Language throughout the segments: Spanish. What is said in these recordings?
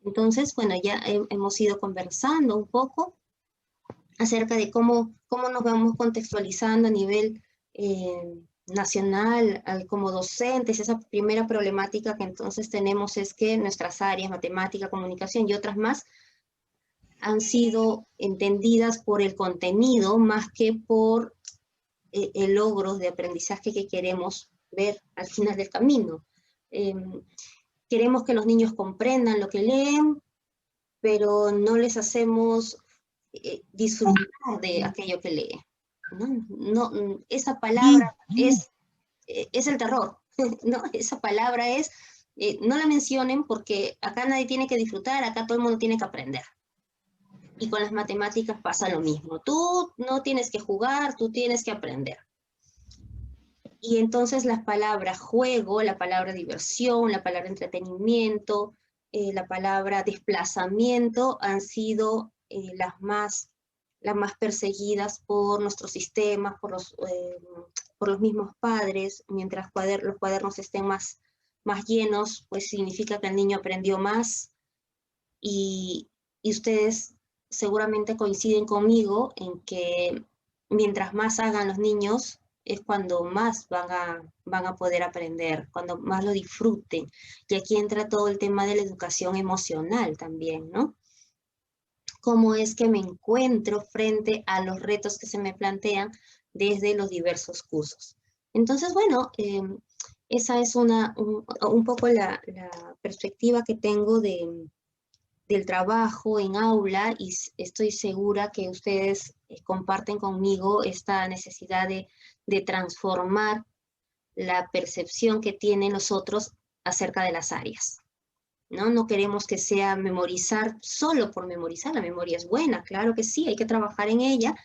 Entonces, bueno, ya hemos ido conversando un poco acerca de cómo nos vamos contextualizando a nivel nacional como docentes. Esa primera problemática que entonces tenemos es que nuestras áreas, matemática, comunicación y otras más, han sido entendidas por el contenido más que por el logro de aprendizaje que queremos ver al final del camino. Queremos que los niños comprendan lo que leen, pero no les hacemos disfrutar de aquello que lee. No, esa palabra es el terror, ¿no? Esa palabra es, no la mencionen porque acá nadie tiene que disfrutar, acá todo el mundo tiene que aprender. Y con las matemáticas pasa lo mismo. Tú no tienes que jugar, tú tienes que aprender. Y entonces las palabras juego, la palabra diversión, la palabra entretenimiento, la palabra desplazamiento han sido las más perseguidas por nuestros sistemas, por los mismos padres. Mientras los cuadernos estén más llenos, pues significa que el niño aprendió más. Y ustedes seguramente coinciden conmigo en que mientras más hagan los niños, es cuando más van a poder aprender, cuando más lo disfruten. Y aquí entra todo el tema de la educación emocional también, ¿no? Cómo es que me encuentro frente a los retos que se me plantean desde los diversos cursos. Entonces, bueno, esa es un poco la perspectiva que tengo del trabajo en aula, y estoy segura que ustedes comparten conmigo esta necesidad de transformar la percepción que tienen los otros acerca de las áreas. No queremos que sea memorizar solo por memorizar. La memoria es buena, claro que sí, hay que trabajar en ella,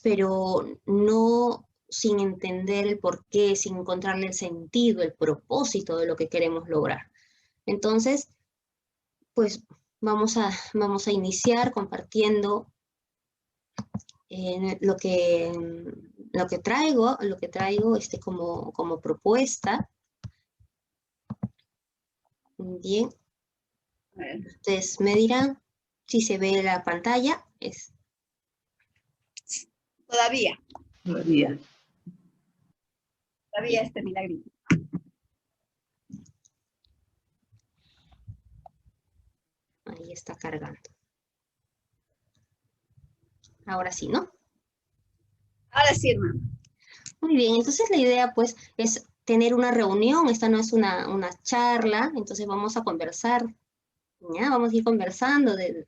pero no sin entender el porqué, sin encontrarle el sentido, el propósito de lo que queremos lograr. Entonces, pues vamos a iniciar compartiendo lo que traigo como propuesta. Bien, ustedes me dirán si se ve la pantalla. Todavía. Todavía. Todavía este milagrito. Ahí está cargando. Ahora sí, ¿no? Ahora sí, hermano. Muy bien, entonces la idea pues es tener una reunión. Esta no es una charla, entonces vamos a conversar, ¿ya? Vamos a ir conversando de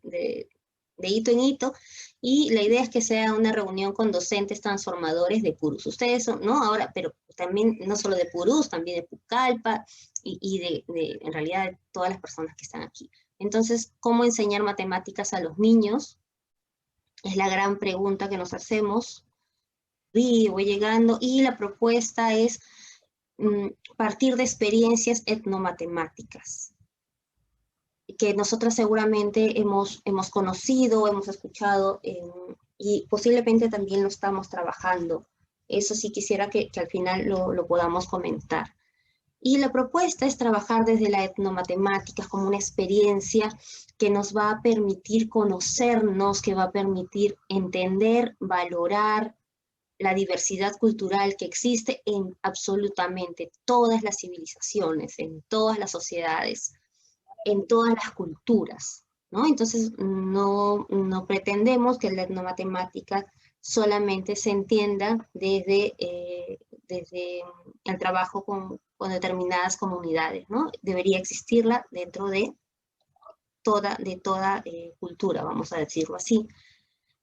hito en hito, y la idea es que sea una reunión con docentes transformadores de Purus. Ustedes son, ¿no? Ahora, pero también no solo de Purus, también de Pucallpa y en realidad de todas las personas que están aquí. Entonces, ¿cómo enseñar matemáticas a los niños? Es la gran pregunta que nos hacemos. Voy llegando, y la propuesta es partir de experiencias etnomatemáticas, que nosotras seguramente hemos conocido, hemos escuchado, y posiblemente también lo estamos trabajando. Eso sí quisiera que al final lo podamos comentar. Y la propuesta es trabajar desde la etnomatemática como una experiencia que nos va a permitir conocernos, que va a permitir entender, valorar la diversidad cultural que existe en absolutamente todas las civilizaciones, en todas las sociedades, en todas las culturas, ¿no? Entonces, no pretendemos que la etnomatemática solamente se entienda desde el trabajo con determinadas comunidades, ¿no? Debería existirla dentro de toda cultura, vamos a decirlo así.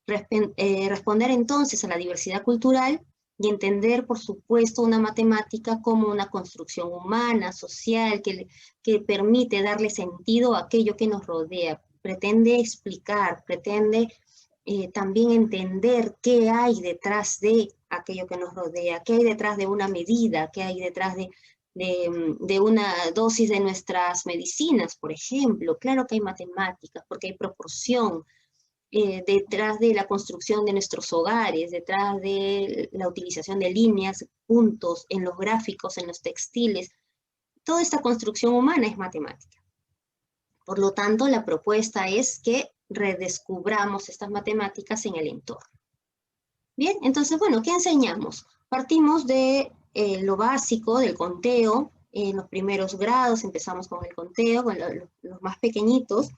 Responder entonces a la diversidad cultural y entender, por supuesto, una matemática como una construcción humana, social, que permite darle sentido a aquello que nos rodea. Pretende explicar, pretende también entender qué hay detrás de aquello que nos rodea, qué hay detrás de una medida, qué hay detrás de una dosis de nuestras medicinas, por ejemplo. Claro que hay matemáticas, porque hay proporción, detrás de la construcción de nuestros hogares, detrás de la utilización de líneas, puntos en los gráficos, en los textiles. Toda esta construcción humana es matemática. Por lo tanto, la propuesta es que redescubramos estas matemáticas en el entorno. Bien, entonces, bueno, ¿qué enseñamos? Partimos de lo básico, del conteo. En los primeros grados empezamos con el conteo, con los más pequeñitos.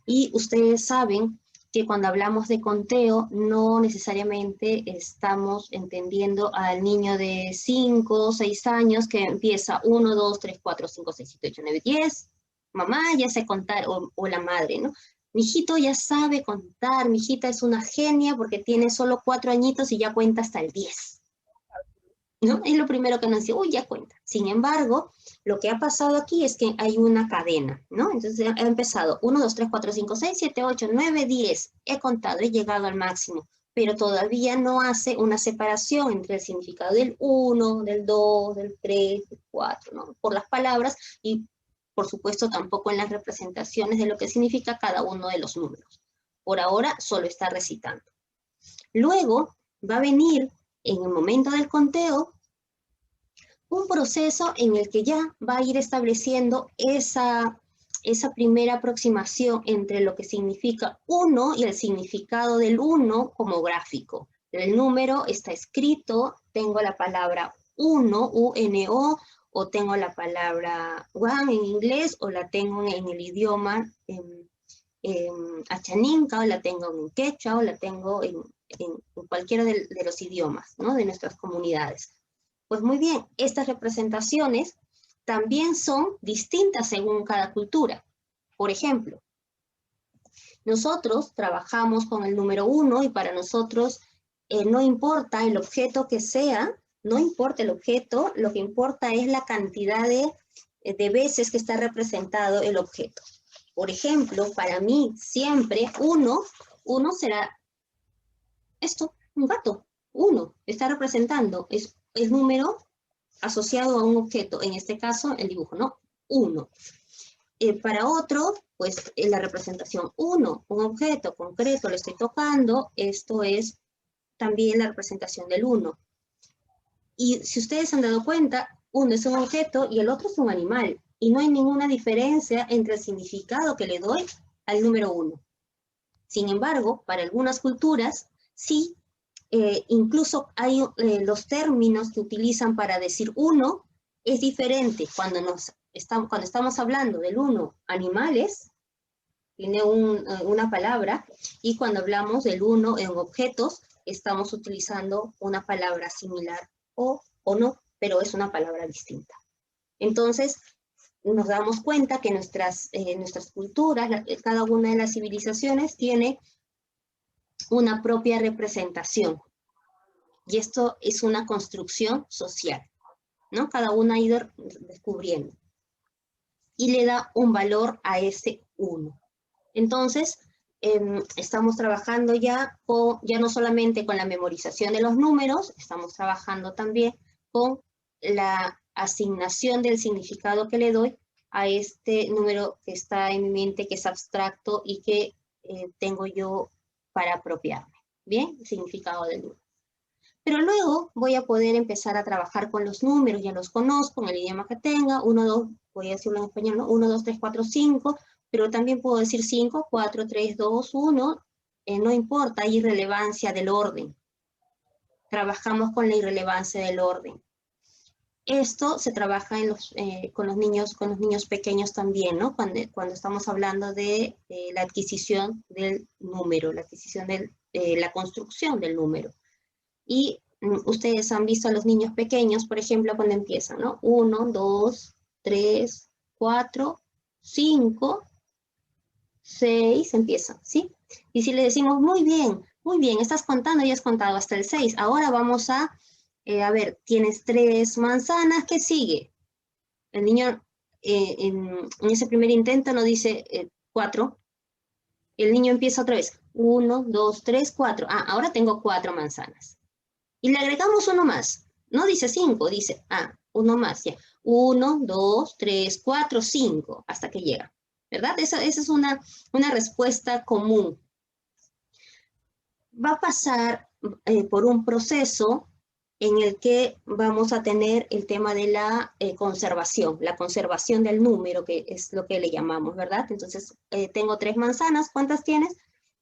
Y ustedes saben que cuando hablamos de conteo, no necesariamente estamos entendiendo al niño de 5 o 6 años que empieza 1, 2, 3, 4, 5, 6, 7, 8, 9, 10. Mamá ya sé contar, o la madre, ¿no? Mi hijito ya sabe contar, mi hijita es una genia porque tiene solo 4 añitos y ya cuenta hasta el 10. ¿No? Es lo primero que nos dice, uy, ya cuenta. Sin embargo, lo que ha pasado aquí es que hay una cadena, ¿no? Entonces he empezado 1, 2, 3, 4, 5, 6, 7, 8, 9, 10. He contado, he llegado al máximo, pero todavía no hace una separación entre el significado del 1, del 2, del 3, del 4, ¿no? Por las palabras y, por supuesto, tampoco en las representaciones de lo que significa cada uno de los números. Por ahora, solo está recitando. Luego va a venir, en el momento del conteo, un proceso en el que ya va a ir estableciendo esa primera aproximación entre lo que significa 1 y el significado del 1 como gráfico. El número está escrito, tengo la palabra 1, U-N-O, o tengo la palabra one en inglés, o la tengo en el idioma achaninka, o la tengo en quechua, o la tengo en cualquiera de los idiomas, ¿no? De nuestras comunidades. Pues muy bien, estas representaciones también son distintas según cada cultura. Por ejemplo, nosotros trabajamos con el número 1 y para nosotros no importa el objeto que sea, no importa el objeto, lo que importa es la cantidad de veces que está representado el objeto. Por ejemplo, para mí siempre 1 será esto, un gato. 1 está representando, es el número asociado a un objeto, en este caso el dibujo, ¿no? 1. Para otro, pues la representación 1, un objeto concreto, lo estoy tocando, esto es también la representación del 1. Y si ustedes se han dado cuenta, uno es un objeto y el otro es un animal, y no hay ninguna diferencia entre el significado que le doy al número 1. Sin embargo, para algunas culturas, sí, incluso hay los términos que utilizan para decir 1 es diferente. Cuando estamos hablando del 1 animales, tiene una palabra, y cuando hablamos del 1 en objetos, estamos utilizando una palabra similar o no, pero es una palabra distinta. Entonces, nos damos cuenta que nuestras culturas, cada una de las civilizaciones tiene una propia representación. Y esto es una construcción social, ¿no? Cada una ha ido descubriendo. Y le da un valor a ese 1. Entonces, estamos trabajando ya no solamente con la memorización de los números, estamos trabajando también con la asignación del significado que le doy a este número que está en mi mente, que es abstracto y que tengo yo para apropiarme. ¿Bien? El significado del número. Pero luego voy a poder empezar a trabajar con los números, ya los conozco en el idioma que tenga, 1, 2, voy a decirlo en español, ¿no? 1, 2, 3, 4, 5, pero también puedo decir 5, 4, 3, 2, 1, no importa, hay irrelevancia del orden. Trabajamos con la irrelevancia del orden. Esto se trabaja con los niños pequeños también, ¿no? Cuando estamos hablando de la adquisición del número, la adquisición la construcción del número. Y ustedes han visto a los niños pequeños, por ejemplo, cuando empiezan, ¿no? 1, 2, 3, 4, 5, 6, empiezan, ¿sí? Y si le decimos, muy bien, estás contando y has contado hasta el 6. Ahora vamos a ver, tienes 3 manzanas, ¿qué sigue? El niño en ese primer intento no dice 4. El niño empieza otra vez, 1, 2, 3, 4. Ah, ahora tengo 4 manzanas. Y le agregamos uno más. No dice 5, dice, uno más, ya. 1, 2, 3, 4, 5, hasta que llega. ¿Verdad? Esa es una respuesta común. Va a pasar por un proceso en el que vamos a tener el tema de la conservación del número, que es lo que le llamamos, ¿verdad? Entonces, tengo 3 manzanas, ¿cuántas tienes?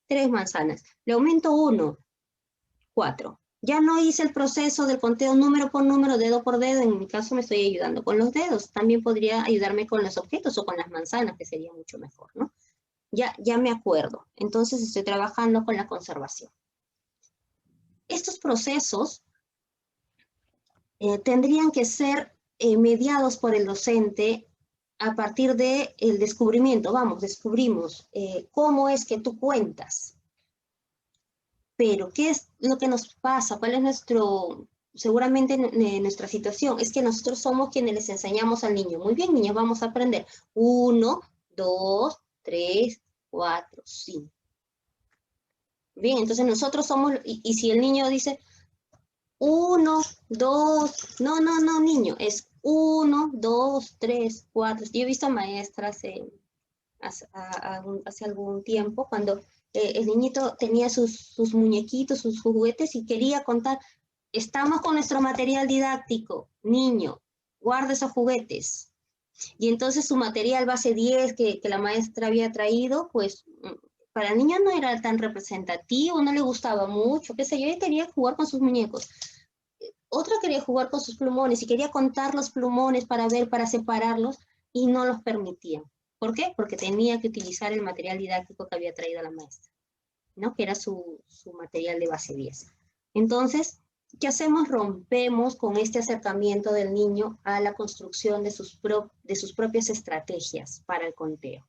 3 manzanas. Le aumento 1, 4. Ya no hice el proceso del conteo número por número, dedo por dedo, en mi caso me estoy ayudando con los dedos. También podría ayudarme con los objetos o con las manzanas, que sería mucho mejor, ¿no? Ya me acuerdo. Entonces estoy trabajando con la conservación. Estos procesos tendrían que ser mediados por el docente a partir del descubrimiento. Vamos, descubrimos cómo es que tú cuentas. Pero, ¿qué es lo que nos pasa? ¿Cuál es seguramente nuestra situación? Es que nosotros somos quienes les enseñamos al niño. Muy bien, niños, vamos a aprender. 1, 2, 3, 4, 5. Bien, entonces nosotros somos, y si el niño dice 1, 2, no, niño, es 1, 2, 3, 4. Yo he visto maestras hace algún tiempo cuando el niñito tenía sus muñequitos, sus juguetes y quería contar. Estamos con nuestro material didáctico, niño, guarda esos juguetes. Y entonces su material base 10 que la maestra había traído, pues para el niño no era tan representativo, no le gustaba mucho, qué sé yo, ella quería jugar con sus muñecos. Otra quería jugar con sus plumones y quería contar los plumones para ver, para separarlos, y no los permitían. ¿Por qué? Porque tenía que utilizar el material didáctico que había traído la maestra, ¿no? Que era su material de base 10. Entonces, ¿qué hacemos? Rompemos con este acercamiento del niño a la construcción de sus propias estrategias para el conteo.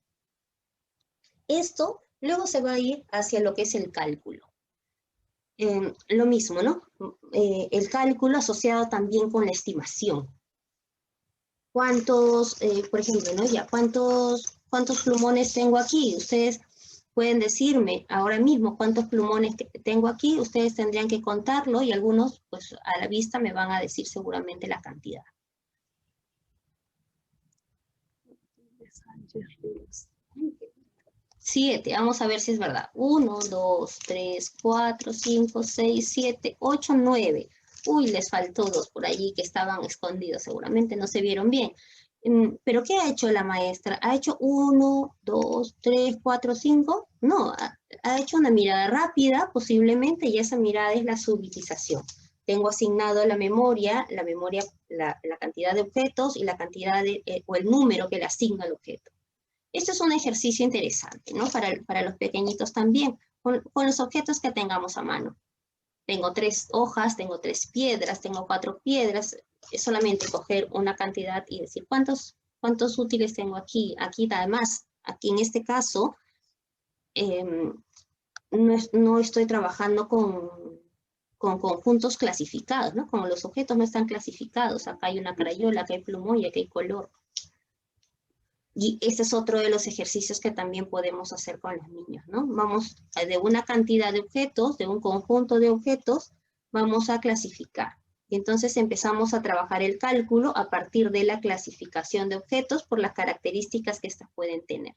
Esto luego se va a ir hacia lo que es el cálculo. Lo mismo, ¿no? El cálculo asociado también con la estimación. ¿Cuántos, por ejemplo, ¿no? Ya, ¿cuántos plumones tengo aquí? Ustedes pueden decirme ahora mismo cuántos plumones tengo aquí. Ustedes tendrían que contarlo y algunos, pues a la vista me van a decir seguramente la cantidad. 7, vamos a ver si es verdad. 1, 2, 3, 4, 5, 6, 7, 8, 9. Uy, les faltó 2 por allí que estaban escondidos, seguramente no se vieron bien. ¿Pero qué ha hecho la maestra? ¿Ha hecho 1, 2, 3, 4, 5? No, ha hecho una mirada rápida, posiblemente, y esa mirada es la subutización. Tengo asignado la memoria, la cantidad de objetos y la cantidad o el número que le asigna al objeto. Esto es un ejercicio interesante, ¿no? Para los pequeñitos también, con los objetos que tengamos a mano. Tengo 3 hojas, tengo 3 piedras, tengo 4 piedras. Es solamente coger una cantidad y decir, ¿cuántos útiles tengo aquí? Aquí además, aquí en este caso, no estoy trabajando con conjuntos clasificados, ¿no? Como los objetos no están clasificados. Acá hay una crayola, acá hay plumón y acá hay color. Y este es otro de los ejercicios que también podemos hacer con los niños, ¿no? Vamos de una cantidad de objetos, de un conjunto de objetos, vamos a clasificar. Y entonces empezamos a trabajar el cálculo a partir de la clasificación de objetos por las características que éstas pueden tener.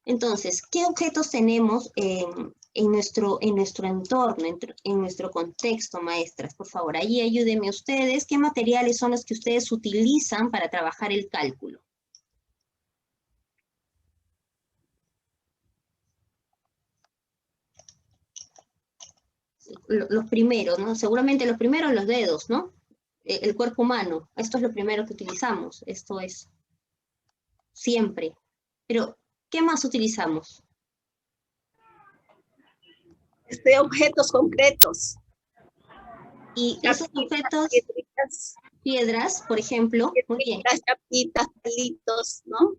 Entonces, ¿qué objetos tenemos en nuestro entorno, en nuestro contexto, maestras? Por favor, ahí ayúdenme ustedes. ¿Qué materiales son los que ustedes utilizan para trabajar el cálculo? Los primeros, ¿no? Seguramente los primeros, los dedos, ¿no? El cuerpo humano, esto es lo primero que utilizamos, esto es siempre. Pero, ¿qué más utilizamos? Objetos concretos. Y esos objetos, piedritas, piedras, por ejemplo, muy bien. Chapitas, palitos, ¿no?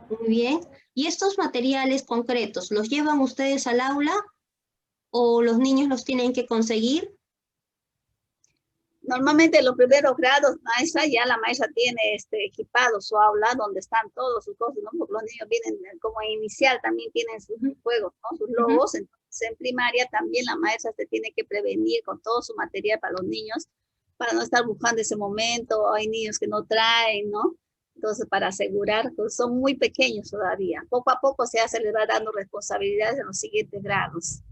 Muy bien. ¿Y estos materiales concretos, los llevan ustedes al aula o los niños los tienen que conseguir? Normalmente en los primeros grados, maestra, ya la maestra tiene equipado su aula donde están todos sus cosas, ¿no? Porque los niños vienen como inicial, también tienen sus juegos, ¿no? Sus logos. Entonces en primaria también la maestra se tiene que prevenir con todo su material para los niños, para no estar buscando ese momento. Hay niños que no traen, ¿no? Entonces para asegurar, pues son muy pequeños todavía. Poco a poco se les va dando responsabilidades en los siguientes grados,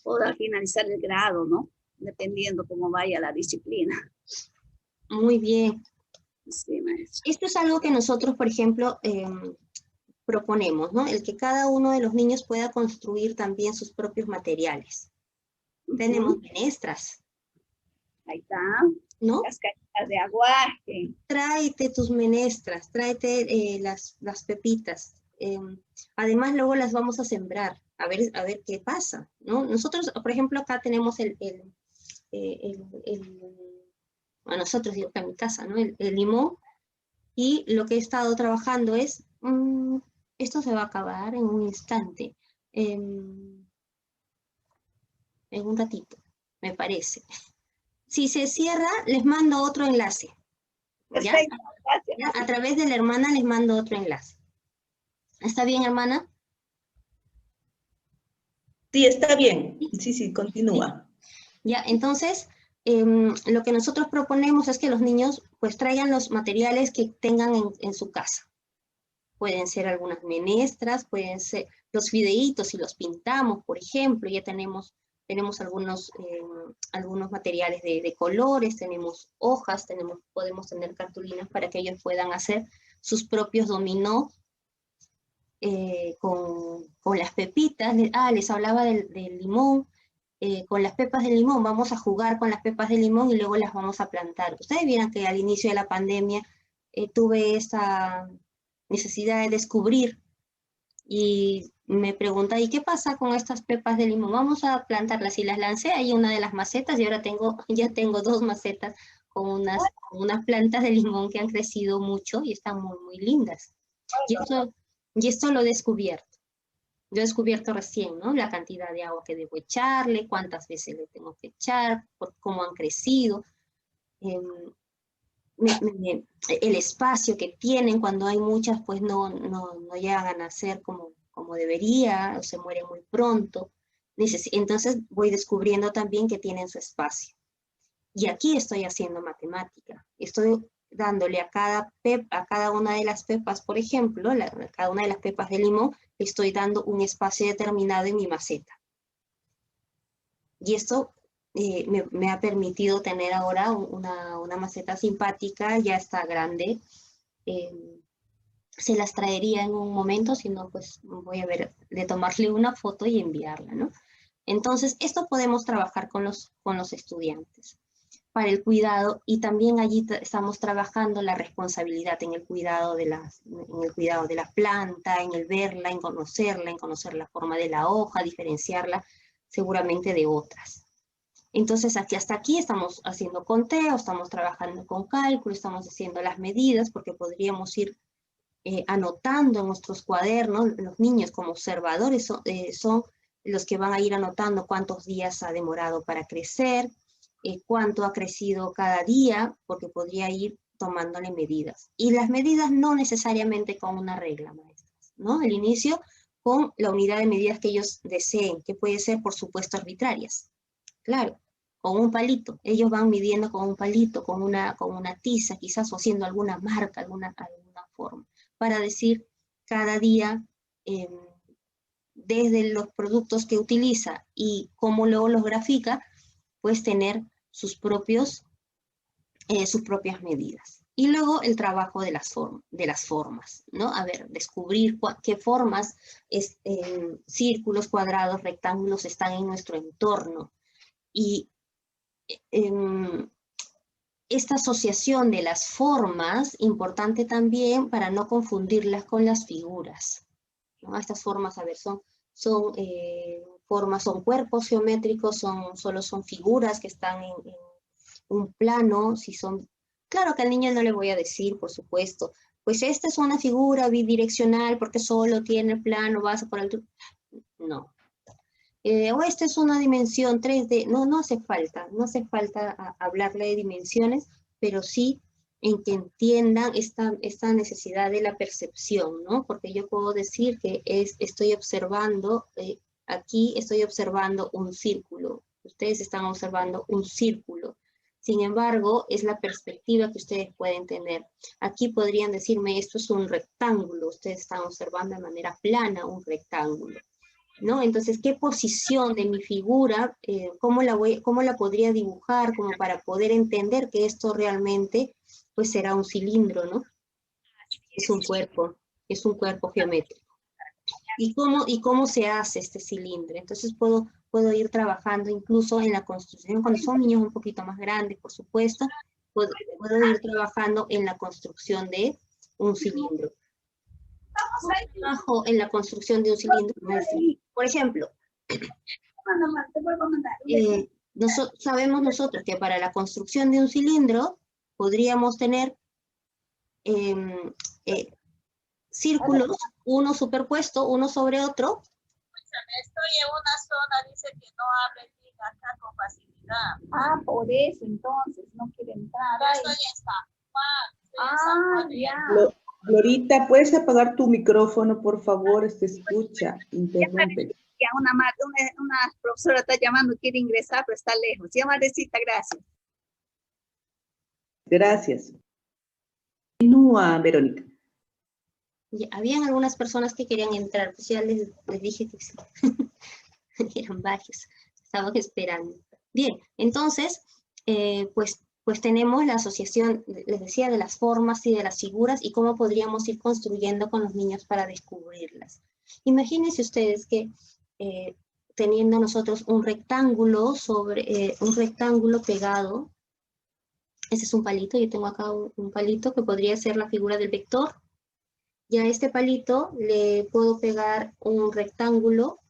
o al finalizar el grado, ¿no? dependiendo cómo vaya la disciplina. Muy bien. Sí, maestra. Esto es algo que nosotros, por ejemplo, proponemos, ¿no? El que cada uno de los niños pueda construir también sus propios materiales. Tenemos menestras. Ahí está. ¿No? Cascaritas de aguaje. Tráete tus menestras, tráete las pepitas. Además, luego las vamos a sembrar, a ver qué pasa, ¿no? Nosotros, por ejemplo, acá tenemos a nosotros, digo, acá en mi casa, ¿no? El limón, y lo que he estado trabajando es, esto se va a acabar en un instante, en un ratito, me parece. Si se cierra, les mando otro enlace. ¿Ya? Perfecto, gracias. ¿Ya? A través de la hermana les mando otro enlace. ¿Está bien, hermana? Sí, está bien. Sí, continúa. Ya, entonces, lo que nosotros proponemos es que los niños pues traigan los materiales que tengan en su casa. Pueden ser algunas menestras, pueden ser los fideitos si los pintamos, por ejemplo. Ya tenemos algunos materiales de colores, tenemos hojas, podemos tener cartulinas para que ellos puedan hacer sus propios dominó con las pepitas. Les hablaba del limón. Con las pepas de limón, vamos a jugar con las pepas de limón y luego las vamos a plantar. Ustedes vieron que al inicio de la pandemia tuve esa necesidad de descubrir y me pregunta, ¿y qué pasa con estas pepas de limón? Vamos a plantarlas, y las lancé ahí una de las macetas y ahora ya tengo 2 macetas con unas plantas de limón que han crecido mucho y están muy, muy lindas. Y esto lo he descubierto. Yo he descubierto recién, ¿no? La cantidad de agua que debo echarle, cuántas veces le tengo que echar, cómo han crecido, el espacio que tienen. Cuando hay muchas, pues no llegan a nacer como debería, o se mueren muy pronto. Entonces voy descubriendo también que tienen su espacio. Y aquí estoy haciendo matemática. Estoy dándole a cada una de las pepas, por ejemplo, a cada una de las pepas de limón, estoy dando un espacio determinado en mi maceta. Y esto me ha permitido tener ahora una maceta simpática, ya está grande. Se las traería en un momento, si no, pues voy a ver de tomarle una foto y enviarla, ¿no? Entonces, esto podemos trabajar con los estudiantes para el cuidado, y también allí estamos trabajando la responsabilidad en el cuidado de la planta, en el verla, en conocer la forma de la hoja, diferenciarla seguramente de otras. Entonces, hasta aquí estamos haciendo conteo, estamos trabajando con cálculo, estamos haciendo las medidas, porque podríamos ir anotando en nuestros cuadernos. Los niños como observadores son los que van a ir anotando cuántos días ha demorado para crecer, cuánto ha crecido cada día, porque podría ir tomándole medidas. Y las medidas no necesariamente con una regla, maestras, ¿no? El inicio con la unidad de medidas que ellos deseen, que puede ser, por supuesto, arbitrarias. Claro, con un palito. Ellos van midiendo con un palito, con una tiza, quizás, o haciendo alguna marca, alguna forma, para decir cada día, desde los productos que utiliza y cómo luego los grafica, pues tener sus propias medidas. Y luego el trabajo de las formas, ¿no? A ver, descubrir qué formas, círculos, cuadrados, rectángulos están en nuestro entorno. Y esta asociación de las formas, importante también para no confundirlas con las figuras, ¿no? Estas formas, a ver, son cuerpos geométricos, solo son figuras que están en un plano. Claro que al niño no le voy a decir, por supuesto, pues esta es una figura bidireccional porque solo tiene plano, base por altura. No. O esta es una dimensión 3D. No hace falta hablarle de dimensiones, pero sí en que entiendan esta necesidad de la percepción, ¿no? Porque yo puedo decir que estoy observando, aquí estoy observando un círculo, ustedes están observando un círculo. Sin embargo, es la perspectiva que ustedes pueden tener. Aquí podrían decirme, esto es un rectángulo, ustedes están observando de manera plana un rectángulo. ¿no? Entonces, ¿qué posición de mi figura, cómo la podría dibujar como para poder entender que esto realmente, pues será un cilindro, ¿no? Es un cuerpo geométrico. ¿Y cómo se hace este cilindro? Entonces puedo ir trabajando incluso en la construcción, cuando son niños un poquito más grandes, por supuesto, puedo ir trabajando en la construcción de un cilindro. Trabajo en la construcción de un cilindro, por ejemplo, sabemos nosotros que para la construcción de un cilindro podríamos tener círculos, uno superpuesto, uno sobre otro. Estoy en una zona, dice que no abre bien acá con facilidad. Ah, por eso entonces no quiere entrar. Yo estoy en San Juan. Ya. Glorita, ¿puedes apagar tu micrófono, por favor? Se escucha, interrumpe. Ya una profesora está llamando, quiere ingresar, pero está lejos. Ya, madrecita, gracias. Gracias. Continúa, Verónica. Ya, habían algunas personas que querían entrar, pues ya les dije que sí. Eran varios, estaban esperando. Bien, entonces, pues tenemos la asociación, les decía, de las formas y de las figuras y cómo podríamos ir construyendo con los niños para descubrirlas. Imagínense ustedes que teniendo nosotros un rectángulo un rectángulo pegado, ese es un palito, yo tengo acá un palito que podría ser la figura del vector, y a este palito le puedo pegar un rectángulo,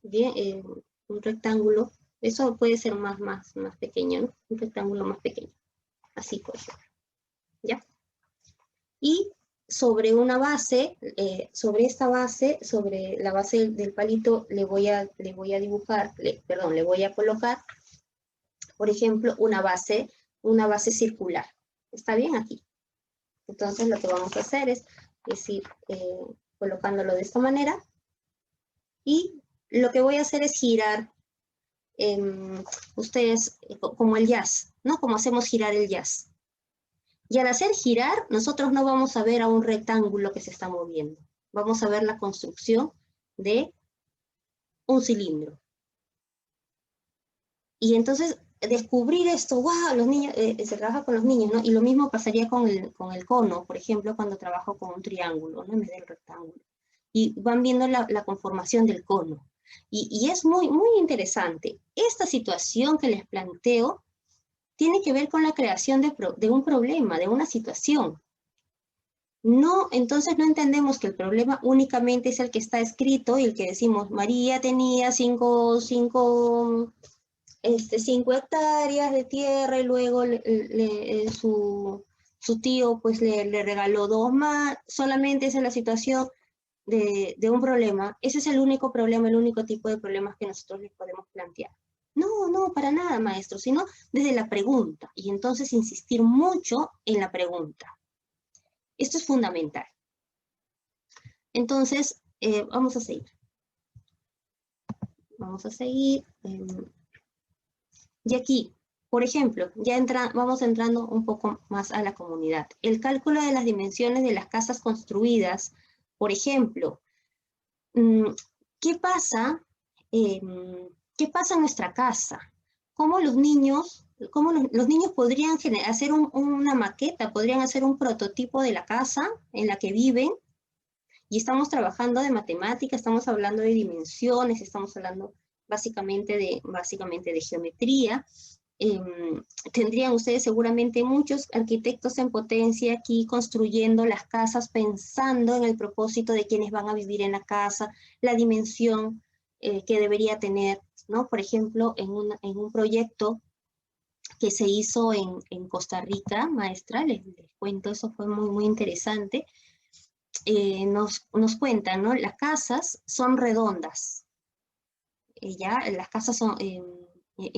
bien, un rectángulo, eso puede ser más pequeño, ¿no? Un rectángulo más pequeño, así por ejemplo, ¿ya? Y sobre una base, sobre la base del palito, le voy a dibujar, le voy a colocar, por ejemplo, una base circular. ¿Está bien aquí? Entonces lo que vamos a hacer es ir colocándolo de esta manera. Y lo que voy a hacer es girar, ustedes, como el jazz, ¿no? Como hacemos girar el jazz. Y al hacer girar, nosotros no vamos a ver a un rectángulo que se está moviendo. Vamos a ver la construcción de un cilindro. Y entonces, descubrir esto, wow, los niños, se trabaja con los niños, ¿no? Y lo mismo pasaría con el cono, por ejemplo, cuando trabajo con un triángulo, ¿no? En vez del rectángulo. Y van viendo la conformación del cono. Y es muy, muy interesante. Esta situación que les planteo tiene que ver con la creación de un problema, de una situación. No, entonces no entendemos que el problema únicamente es el que está escrito y el que decimos, María tenía 5 hectáreas de tierra y luego su tío pues le regaló 2 más, solamente esa es la situación de un problema. Ese es el único problema, el único tipo de problemas que nosotros les podemos plantear. No, para nada, maestro, sino desde la pregunta, y entonces insistir mucho en la pregunta. Esto es fundamental. Entonces, vamos a seguir. Y aquí, por ejemplo, vamos entrando un poco más a la comunidad. El cálculo de las dimensiones de las casas construidas, por ejemplo, ¿qué pasa en nuestra casa? ¿Cómo los niños podrían hacer una maqueta, podrían hacer un prototipo de la casa en la que viven? Y estamos trabajando de matemática, estamos hablando de dimensiones, estamos hablando básicamente de geometría. Tendrían ustedes seguramente muchos arquitectos en potencia aquí construyendo las casas, pensando en el propósito de quienes van a vivir en la casa, la dimensión que debería tener, ¿no? Por ejemplo, en un proyecto que se hizo en Costa Rica, maestra, les cuento, eso fue muy, muy interesante. Nos cuentan, ¿no? Las casas son redondas. Las casas son, en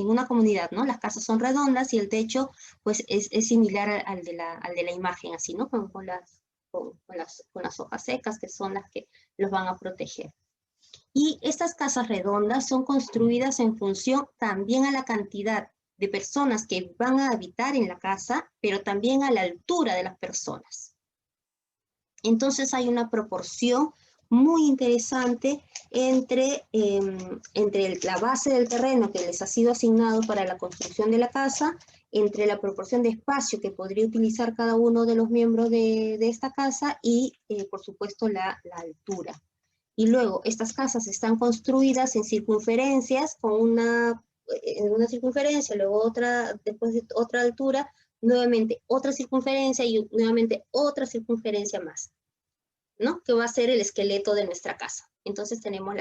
una comunidad, ¿no? Las casas son redondas y el techo, pues, es similar al de la imagen, así, ¿no? Con las hojas secas, que son las que los van a proteger. Y estas casas redondas son construidas en función también a la cantidad de personas que van a habitar en la casa, pero también a la altura de las personas. Entonces hay una proporción muy interesante entre la base del terreno que les ha sido asignado para la construcción de la casa, entre la proporción de espacio que podría utilizar cada uno de los miembros de esta casa y, por supuesto, la altura. Y luego, estas casas están construidas en circunferencias, en una circunferencia, luego otra, después de otra altura, nuevamente otra circunferencia y nuevamente otra circunferencia más, ¿no? Que va a ser el esqueleto de nuestra casa. Entonces tenemos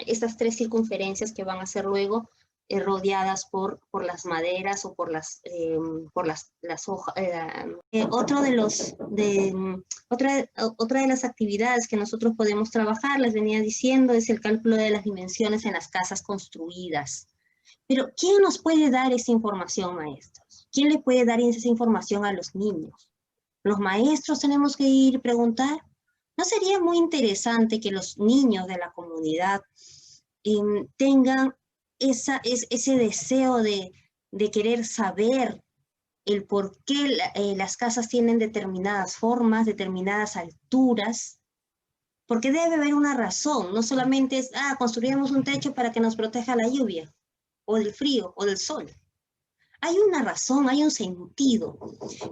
estas tres circunferencias que van a ser luego rodeadas por las maderas o por las hojas. Otra de las actividades que nosotros podemos trabajar, les venía diciendo, es el cálculo de las dimensiones en las casas construidas. Pero, ¿quién nos puede dar esa información, maestros? ¿Quién le puede dar esa información a los niños? ¿Los maestros tenemos que ir a preguntar? ¿No sería muy interesante que los niños de la comunidad tengan ese deseo de querer saber el por qué las casas tienen determinadas formas, determinadas alturas? Porque debe haber una razón, no solamente es, construimos un techo para que nos proteja la lluvia, o del frío, o del sol. Hay una razón, hay un sentido.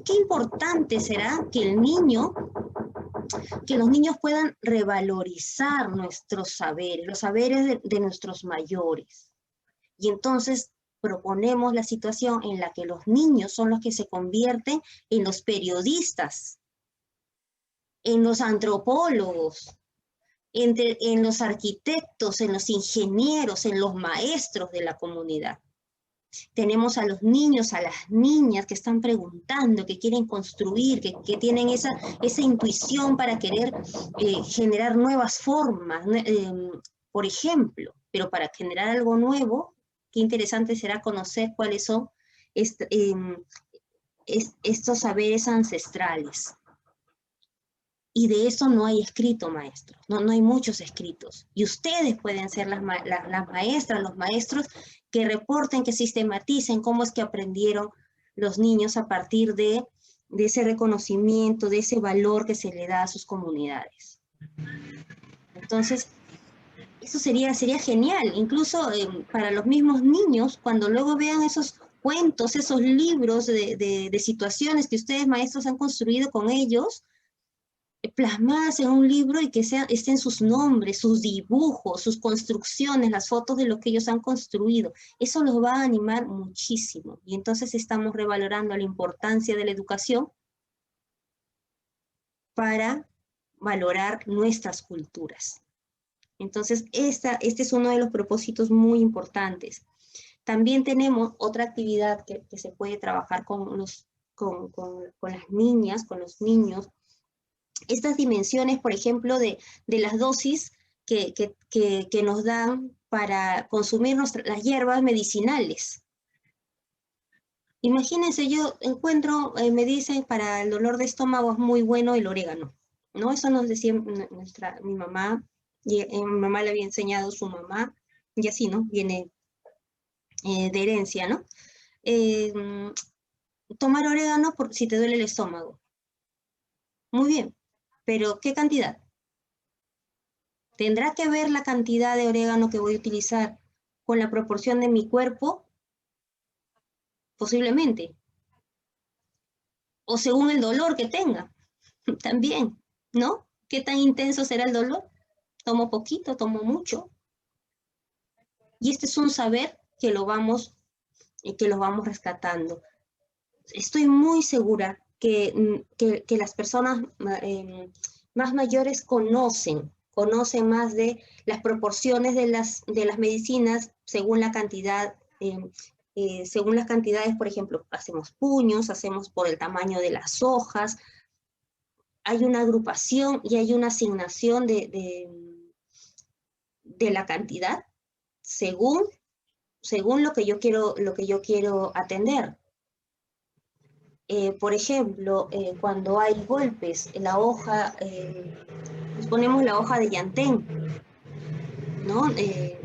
Qué importante será que los niños puedan revalorizar nuestros saberes, los saberes de nuestros mayores. Y entonces proponemos la situación en la que los niños son los que se convierten en los periodistas, en los antropólogos, en los arquitectos, en los ingenieros, en los maestros de la comunidad. Tenemos a los niños, a las niñas que están preguntando, que quieren construir, que tienen esa intuición para querer generar nuevas formas, por ejemplo. Pero para generar algo nuevo, qué interesante será conocer cuáles son estos saberes ancestrales. Y de eso no hay escrito, maestro. No hay muchos escritos. Y ustedes pueden ser las maestras, los maestros que reporten, que sistematicen cómo es que aprendieron los niños a partir de ese reconocimiento, de ese valor que se le da a sus comunidades. Entonces, eso sería genial. Incluso para los mismos niños, cuando luego vean esos cuentos, esos libros de situaciones que ustedes, maestros, han construido con ellos, plasmadas en un libro y que estén sus nombres, sus dibujos, sus construcciones, las fotos de lo que ellos han construido. Eso los va a animar muchísimo. Y entonces estamos revalorando la importancia de la educación para valorar nuestras culturas. Entonces, este es uno de los propósitos muy importantes. También tenemos otra actividad que se puede trabajar con las niñas, con los niños. Estas dimensiones, por ejemplo, de las dosis que nos dan para consumir las hierbas medicinales. Imagínense, yo encuentro, me dicen, para el dolor de estómago es muy bueno el orégano, ¿no? Eso nos decía mi mamá, y mi mamá le había enseñado a su mamá, y así, ¿no? Viene de herencia, ¿no? Tomar orégano si te duele el estómago. Muy bien. Pero, ¿qué cantidad? ¿Tendrá que ver la cantidad de orégano que voy a utilizar con la proporción de mi cuerpo? Posiblemente. O según el dolor que tenga. También, ¿no? ¿Qué tan intenso será el dolor? ¿Tomo poquito? ¿Tomo mucho? Y este es un saber que lo vamos rescatando. Estoy muy segura que las personas más mayores conocen más de las proporciones de las medicinas según la cantidad, según las cantidades, por ejemplo, hacemos puños, hacemos por el tamaño de las hojas, hay una agrupación y hay una asignación de la cantidad según lo que yo quiero atender. Por ejemplo, cuando hay golpes, la hoja, nos ponemos la hoja de llantén, ¿no?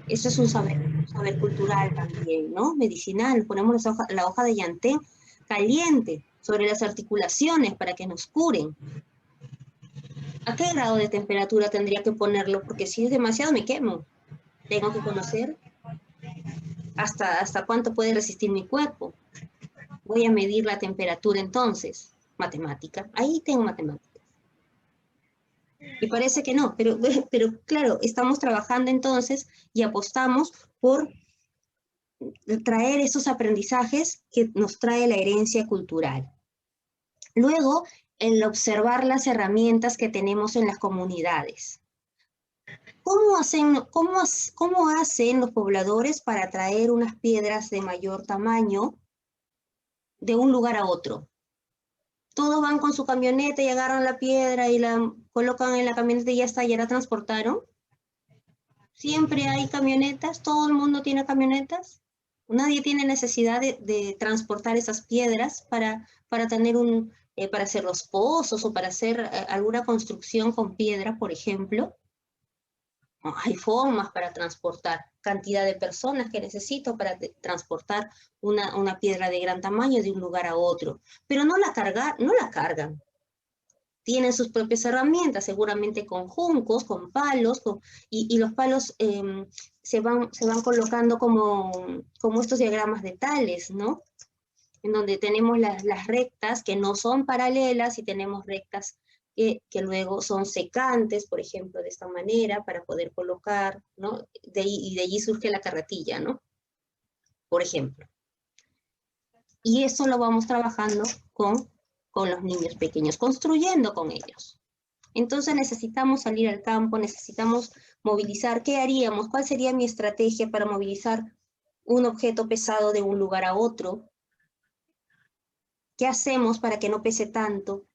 Eso es un saber cultural también, ¿no? Medicinal, ponemos la hoja de llantén caliente sobre las articulaciones para que nos curen. ¿A qué grado de temperatura tendría que ponerlo? Porque si es demasiado me quemo. Tengo que conocer hasta cuánto puede resistir mi cuerpo. Voy a medir la temperatura entonces. Matemática. Ahí tengo matemática. Y parece que no, pero claro, estamos trabajando entonces y apostamos por traer esos aprendizajes que nos trae la herencia cultural. Luego, el observar las herramientas que tenemos en las comunidades. ¿Cómo hacen los pobladores para traer unas piedras de mayor tamaño de un lugar a otro? Todos van con su camioneta y agarran la piedra y la colocan en la camioneta y ya está, ya la transportaron. Siempre hay camionetas, todo el mundo tiene camionetas. Nadie tiene necesidad de transportar esas piedras para tener para hacer los pozos o para hacer alguna construcción con piedra, por ejemplo. Hay formas para transportar cantidad de personas que necesito para transportar una piedra de gran tamaño de un lugar a otro. Pero no la cargan. Tienen sus propias herramientas, seguramente con juncos, con palos, y los palos se van colocando como estos diagramas de Tales, ¿no? En donde tenemos las rectas que no son paralelas y tenemos rectas que luego son secantes, por ejemplo, de esta manera, para poder colocar, ¿no? Y de allí surge la carretilla, ¿no? Por ejemplo. Y eso lo vamos trabajando con los niños pequeños, construyendo con ellos. Entonces necesitamos salir al campo, necesitamos movilizar. ¿Qué haríamos? ¿Cuál sería mi estrategia para movilizar un objeto pesado de un lugar a otro? ¿Qué hacemos para que no pese tanto?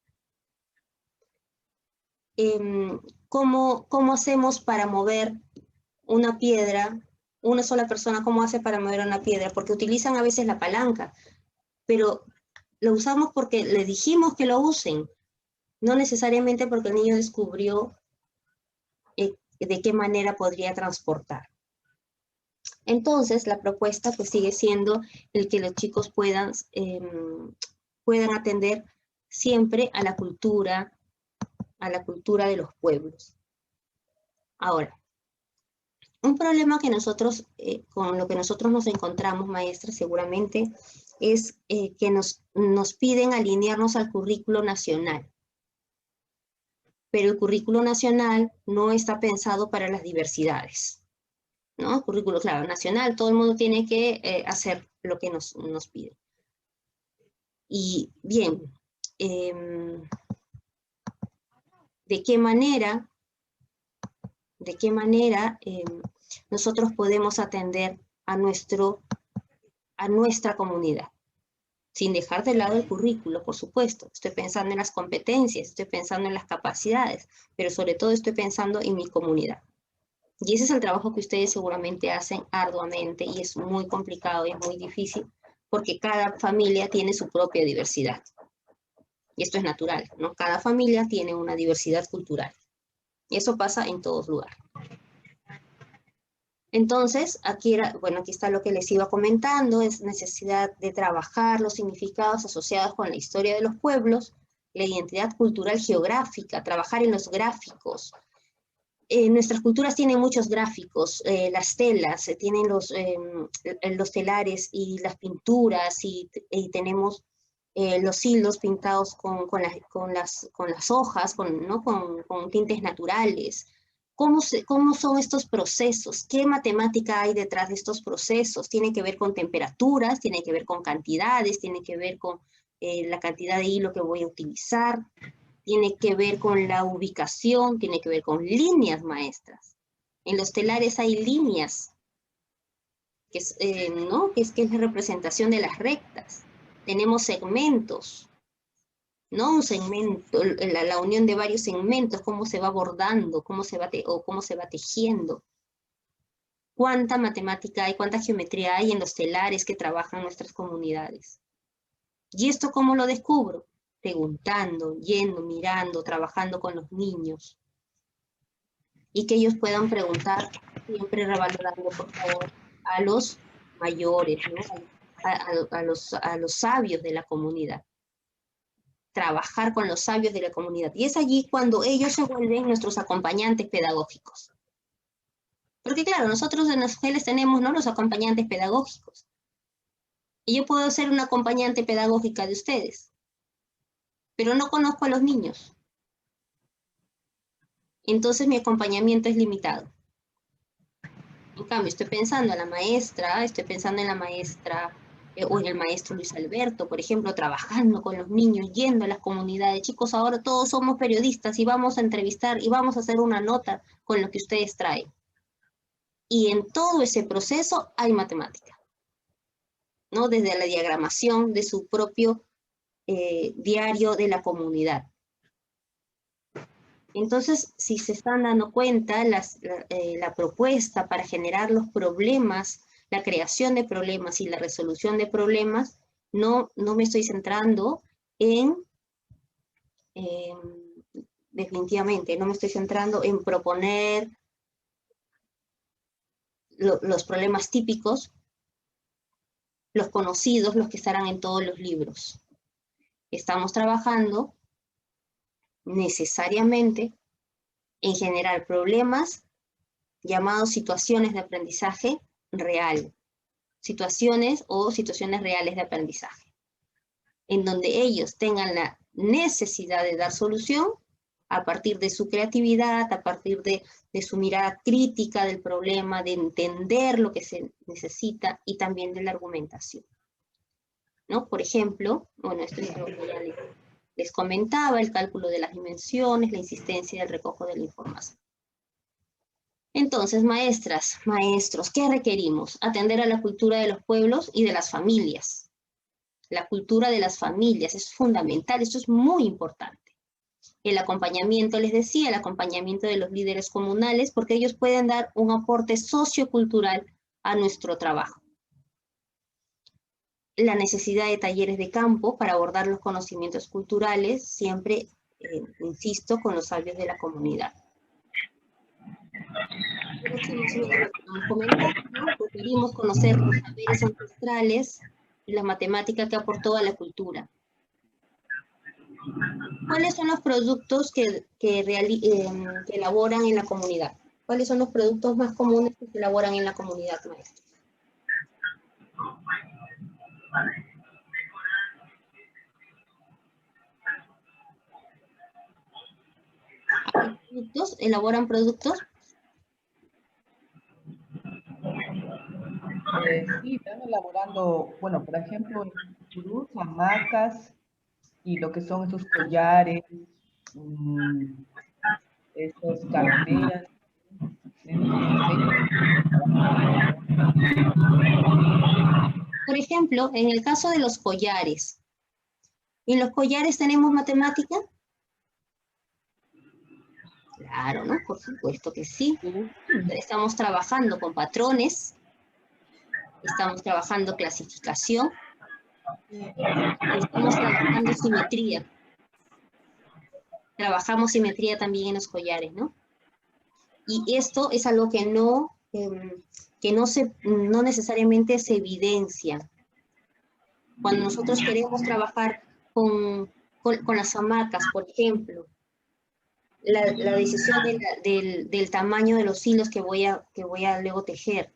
¿Cómo hacemos para mover una piedra? Una sola persona, ¿cómo hace para mover una piedra? Porque utilizan a veces la palanca, pero lo usamos porque le dijimos que lo usen, no necesariamente porque el niño descubrió de qué manera podría transportar. Entonces, la propuesta pues sigue siendo el que los chicos puedan atender siempre a la cultura de los pueblos. Ahora, un problema que nosotros, con lo que nosotros nos encontramos, maestras, seguramente, es que nos piden alinearnos al currículo nacional. Pero el currículo nacional no está pensado para las diversidades, ¿no? Currículo, claro, nacional, todo el mundo tiene que hacer lo que nos pide. Y bien, ¿de qué manera nosotros podemos atender a nuestra comunidad? Sin dejar de lado el currículo, por supuesto. Estoy pensando en las competencias, estoy pensando en las capacidades, pero sobre todo estoy pensando en mi comunidad. Y ese es el trabajo que ustedes seguramente hacen arduamente y es muy complicado y es muy difícil porque cada familia tiene su propia diversidad. Y esto es natural, ¿no? Cada familia tiene una diversidad cultural. Y eso pasa en todos lugares. Entonces, aquí está lo que les iba comentando, es necesidad de trabajar los significados asociados con la historia de los pueblos, la identidad cultural geográfica, trabajar en los gráficos. Nuestras culturas tienen muchos gráficos, las telas, tienen los telares y las pinturas, y tenemos los hilos pintados con las hojas, con tintes naturales. ¿Cómo son estos procesos? ¿Qué matemática hay detrás de estos procesos? Tiene que ver con temperaturas, tiene que ver con cantidades, tiene que ver con la cantidad de hilo que voy a utilizar, tiene que ver con la ubicación, tiene que ver con líneas maestras. En los telares hay líneas, que es la representación de las rectas. Tenemos segmentos, ¿no? Un segmento, la unión de varios segmentos, cómo se va bordando, cómo se va tejiendo. Cuánta matemática hay, cuánta geometría hay en los telares que trabajan nuestras comunidades. ¿Y esto cómo lo descubro? Preguntando, yendo, mirando, trabajando con los niños. Y que ellos puedan preguntar, siempre revalorando, por favor, a los mayores, ¿no? a los sabios de la comunidad. trabajar con los sabios de la comunidad. Y es allí cuando ellos se vuelven nuestros acompañantes pedagógicos. Porque claro, nosotros en las escuelas tenemos, ¿no?, los acompañantes pedagógicos. Y yo puedo ser una acompañante pedagógica de ustedes, pero no conozco a los niños. Entonces mi acompañamiento es limitado. En cambio, estoy pensando en la maestra o en el maestro Luis Alberto, por ejemplo, trabajando con los niños, yendo a las comunidades. Chicos, ahora todos somos periodistas y vamos a entrevistar y vamos a hacer una nota con lo que ustedes traen. Y en todo ese proceso hay matemática, ¿no? Desde la diagramación de su propio diario de la comunidad. Entonces, si se están dando cuenta, la propuesta para generar los problemas, la creación de problemas y la resolución de problemas, no me estoy centrando definitivamente, no me estoy centrando en proponer los problemas típicos, los conocidos, los que estarán en todos los libros. Estamos trabajando necesariamente en generar problemas llamados situaciones de aprendizaje real, situaciones reales de aprendizaje, en donde ellos tengan la necesidad de dar solución a partir de su creatividad, a partir de su mirada crítica del problema, de entender lo que se necesita y también de la argumentación, ¿no? Por ejemplo, bueno, esto es lo que ya les comentaba, el cálculo de las dimensiones, la insistencia del recojo de la información. Entonces, maestras, maestros, ¿qué requerimos? Atender a la cultura de los pueblos y de las familias. La cultura de las familias es fundamental, esto es muy importante. El acompañamiento, les decía, el acompañamiento de los líderes comunales, porque ellos pueden dar un aporte sociocultural a nuestro trabajo. La necesidad de talleres de campo para abordar los conocimientos culturales, siempre, insisto, con los sabios de la comunidad. Preferimos conocer los saberes ancestrales y la matemática que aportó a la cultura. ¿Cuáles son los productos que elaboran en la comunidad? ¿Cuáles son los productos más comunes que se elaboran en la comunidad, maestros? ¿Elaboran productos? Sí, están elaborando, bueno, por ejemplo, en Purús, hamacas y lo que son esos collares, estos carteras. Por ejemplo, en el caso de los collares, ¿en los collares tenemos matemática? Claro, ¿no? Por supuesto que sí. Estamos trabajando con patrones, estamos trabajando clasificación, estamos trabajando simetría. Trabajamos simetría también en los collares, ¿no? Y esto es algo que no necesariamente se evidencia. Cuando nosotros queremos trabajar con las hamacas, por ejemplo, la decisión del tamaño de los hilos que voy a luego tejer,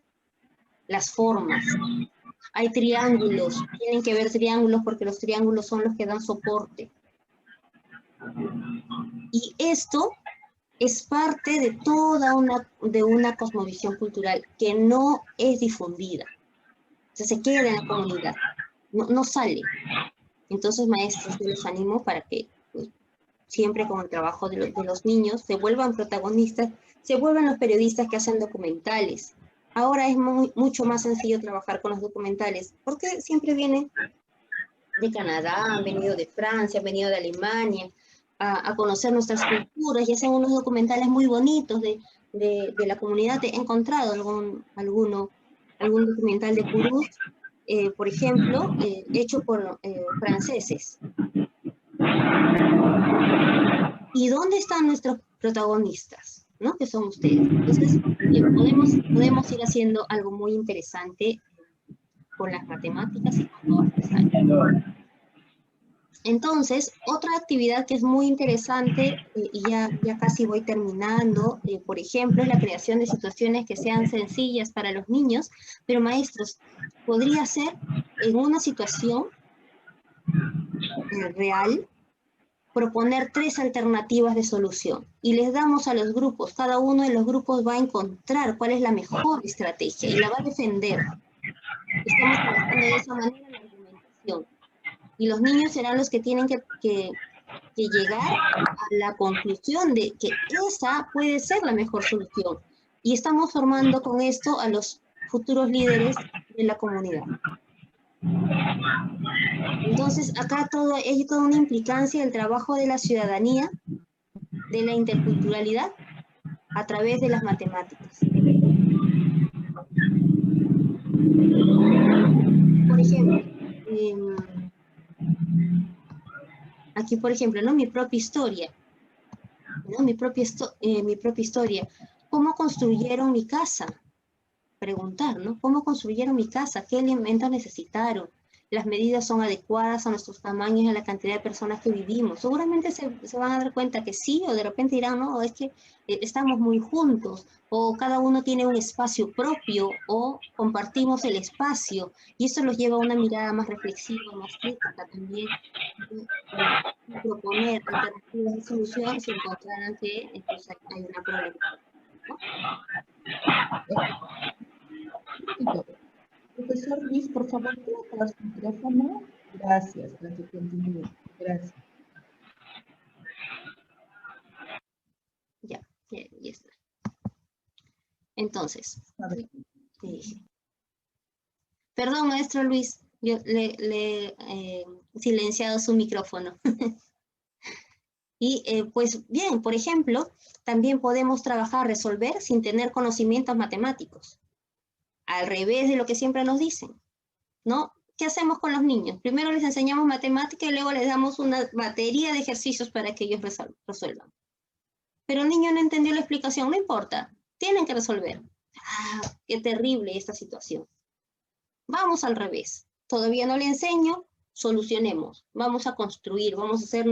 las formas. Hay triángulos, tienen que ver triángulos porque los triángulos son los que dan soporte. Y esto es parte de toda una cosmovisión cultural que no es difundida. O sea, se queda en la comunidad, no sale. Entonces, maestros, yo les animo para que pues, siempre con el trabajo de los niños se vuelvan protagonistas, se vuelvan los periodistas que hacen documentales. Ahora es mucho más sencillo trabajar con los documentales, porque siempre vienen de Canadá, han venido de Francia, han venido de Alemania, a conocer nuestras culturas y hacen unos documentales muy bonitos de la comunidad. He encontrado algún documental de Purús, por ejemplo, hecho por franceses. ¿Y dónde están nuestros protagonistas? ¿No? Que son ustedes. Entonces, podemos ir haciendo algo muy interesante con las matemáticas y con todas las áreas. Entonces, otra actividad que es muy interesante, y ya casi voy terminando, por ejemplo, es la creación de situaciones que sean sencillas para los niños, pero maestros, podría ser en una situación real, proponer 3 alternativas de solución y les damos a los grupos, cada uno de los grupos va a encontrar cuál es la mejor estrategia y la va a defender. Estamos trabajando de esa manera la argumentación. Y los niños serán los que tienen que llegar a la conclusión de que esa puede ser la mejor solución. Y estamos formando con esto a los futuros líderes de la comunidad. Entonces, acá hay toda una implicancia del trabajo de la ciudadanía, de la interculturalidad, a través de las matemáticas. Por ejemplo, aquí, por ejemplo, ¿no? Mi propia historia. ¿No? Mi propia historia. ¿Cómo construyeron mi casa? Preguntar, ¿no? ¿Cómo construyeron mi casa? ¿Qué elementos necesitaron? ¿Las medidas son adecuadas a nuestros tamaños y a la cantidad de personas que vivimos? Seguramente se van a dar cuenta que sí, o de repente dirán, no, es que estamos muy juntos, o cada uno tiene un espacio propio, o compartimos el espacio, y eso los lleva a una mirada más reflexiva, más crítica también, y proponer alternativas de solución si encontraran que entonces hay una problemática, ¿no? Profesor Luis, por favor, ¿puede apagar su micrófono? Gracias, para que continúe. Gracias. Ya está. Entonces, perdón, maestro Luis, yo le he silenciado su micrófono. Y pues bien, por ejemplo, también podemos trabajar, resolver sin tener conocimientos matemáticos. Al revés de lo que siempre nos dicen, ¿no? ¿Qué hacemos con los niños? Primero les enseñamos matemática y luego les damos una batería de ejercicios para que ellos resuelvan. Pero el niño no entendió la explicación, no importa, tienen que resolver. ¡Ah, qué terrible esta situación! Vamos al revés. Todavía no le enseño, solucionemos. Vamos a construir, vamos a hacer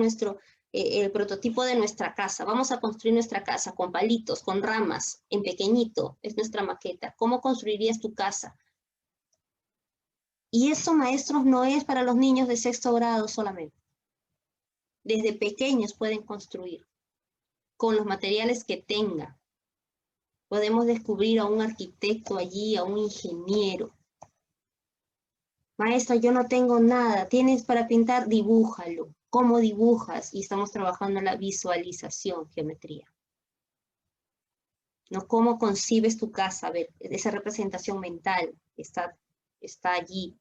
el prototipo de nuestra casa. Vamos a construir nuestra casa con palitos, con ramas, en pequeñito. Es nuestra maqueta. ¿Cómo construirías tu casa? Y eso, maestros, no es para los niños de 6º grado solamente. Desde pequeños pueden construir con los materiales que tengan. Podemos descubrir a un arquitecto allí, a un ingeniero. Maestra, yo no tengo nada. ¿Tienes para pintar? Dibújalo. ¿Cómo dibujas? Y estamos trabajando en la visualización, geometría. ¿No? ¿Cómo concibes tu casa? A ver, esa representación mental está allí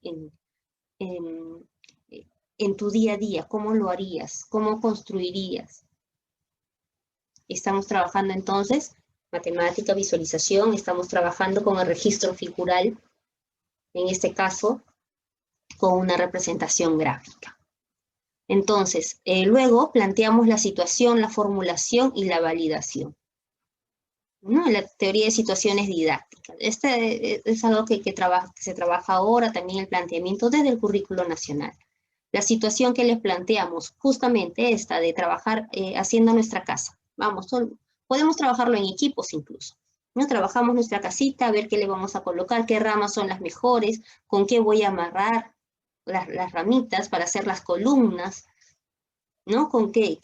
en tu día a día. ¿Cómo lo harías? ¿Cómo construirías? Estamos trabajando entonces matemática, visualización. Estamos trabajando con el registro figural. En este caso, con una representación gráfica. Entonces, luego planteamos la situación, la formulación y la validación, ¿no? La teoría de situaciones didácticas. Este es algo que se trabaja ahora, también el planteamiento desde el currículo nacional. La situación que les planteamos, justamente esta de trabajar haciendo nuestra casa. Vamos, podemos trabajarlo en equipos incluso, ¿no? Trabajamos nuestra casita, a ver qué le vamos a colocar, qué ramas son las mejores, con qué voy a amarrar las ramitas para hacer las columnas, ¿no? Con qué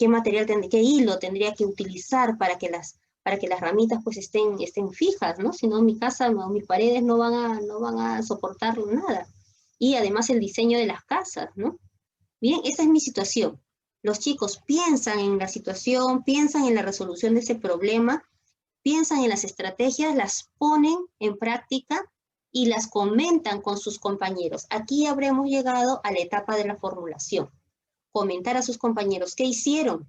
material, qué hilo tendría que utilizar para que las ramitas pues estén fijas, ¿no? Si no, mi casa o mis paredes no van a soportar nada. Y además el diseño de las casas, ¿no? Bien, esa es mi situación. Los chicos piensan en la situación, piensan en la resolución de ese problema, piensan en las estrategias, las ponen en práctica y las comentan con sus compañeros. Aquí habremos llegado a la etapa de la formulación. Comentar a sus compañeros qué hicieron,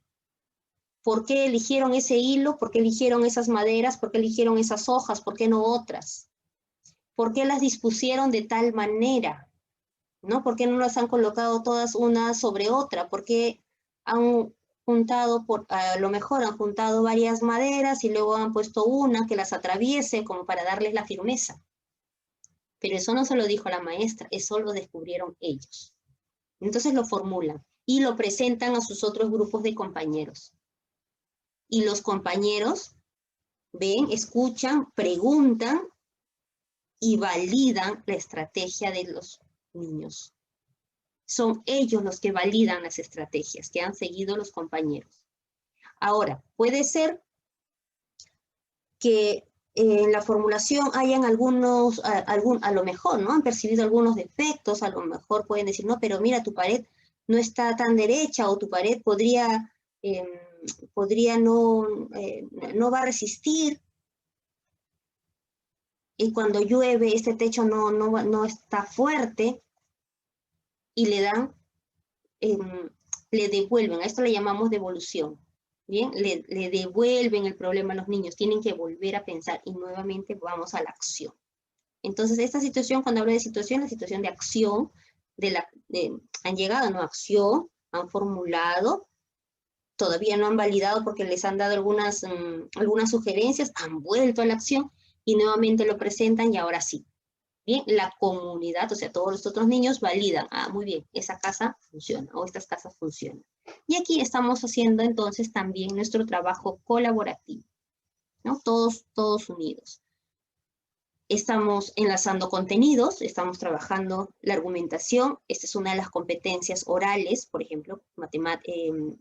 por qué eligieron ese hilo, por qué eligieron esas maderas, por qué eligieron esas hojas, por qué no otras, por qué las dispusieron de tal manera, ¿no? ¿Por qué no las han colocado todas una sobre otra? ¿Por qué han juntado, a lo mejor han juntado varias maderas y luego han puesto una que las atraviese como para darles la firmeza? Pero eso no se lo dijo la maestra, eso lo descubrieron ellos, Entonces lo formulan y lo presentan a sus otros grupos de compañeros. Y los compañeros ven, escuchan, preguntan y validan la estrategia de los niños. Son ellos los que validan las estrategias que han seguido los compañeros. Ahora, puede ser que en la formulación hayan algunos, a lo mejor, ¿no? Han percibido algunos defectos, a lo mejor pueden decir, no, pero mira, tu pared no está tan derecha, o tu pared podría no va a resistir, y cuando llueve este techo no está fuerte, y le dan, le devuelven, a esto le llamamos devolución. Bien, le devuelven el problema a los niños, tienen que volver a pensar y nuevamente vamos a la acción. Entonces, esta situación, cuando hablo de situación, la situación de acción, han llegado a una acción, han formulado, todavía no han validado porque les han dado algunas sugerencias, han vuelto a la acción y nuevamente lo presentan y ahora sí. Bien, la comunidad, o sea, todos los otros niños validan, muy bien, esa casa funciona o estas casas funcionan. Y aquí estamos haciendo entonces también nuestro trabajo colaborativo, ¿no? Todos unidos. Estamos enlazando contenidos, estamos trabajando la argumentación, esta es una de las competencias orales, por ejemplo, en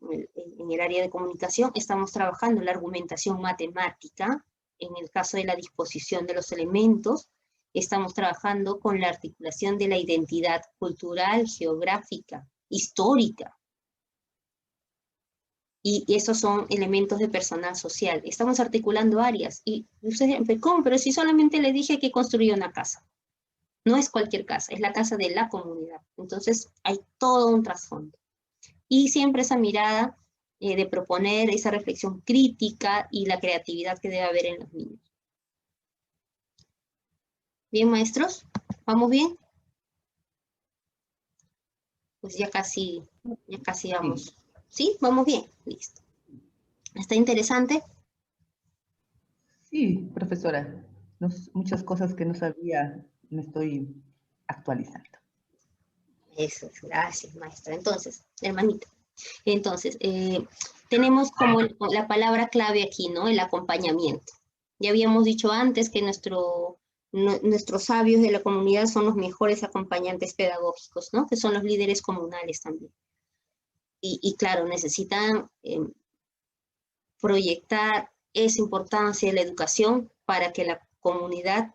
el área de comunicación, estamos trabajando la argumentación matemática, en el caso de la disposición de los elementos, estamos trabajando con la articulación de la identidad cultural, geográfica, histórica. Y esos son elementos de personal social. Estamos articulando áreas. Y ustedes dicen, ¿cómo? Pero si solamente le dije que construya una casa. No es cualquier casa, es la casa de la comunidad. Entonces hay todo un trasfondo. Y siempre esa mirada de proponer esa reflexión crítica y la creatividad que debe haber en los niños. ¿Bien, maestros? ¿Vamos bien? Pues ya casi vamos. ¿Sí? ¿Vamos bien? Listo. ¿Está interesante? Sí, profesora. Muchas cosas que no sabía, me estoy actualizando. Eso es, gracias, maestra. Entonces, hermanita, tenemos como la palabra clave aquí, ¿no? El acompañamiento. Ya habíamos dicho antes que nuestros sabios de la comunidad son los mejores acompañantes pedagógicos, ¿no? Que son los líderes comunales también. Y claro, necesitan proyectar esa importancia de la educación para que la comunidad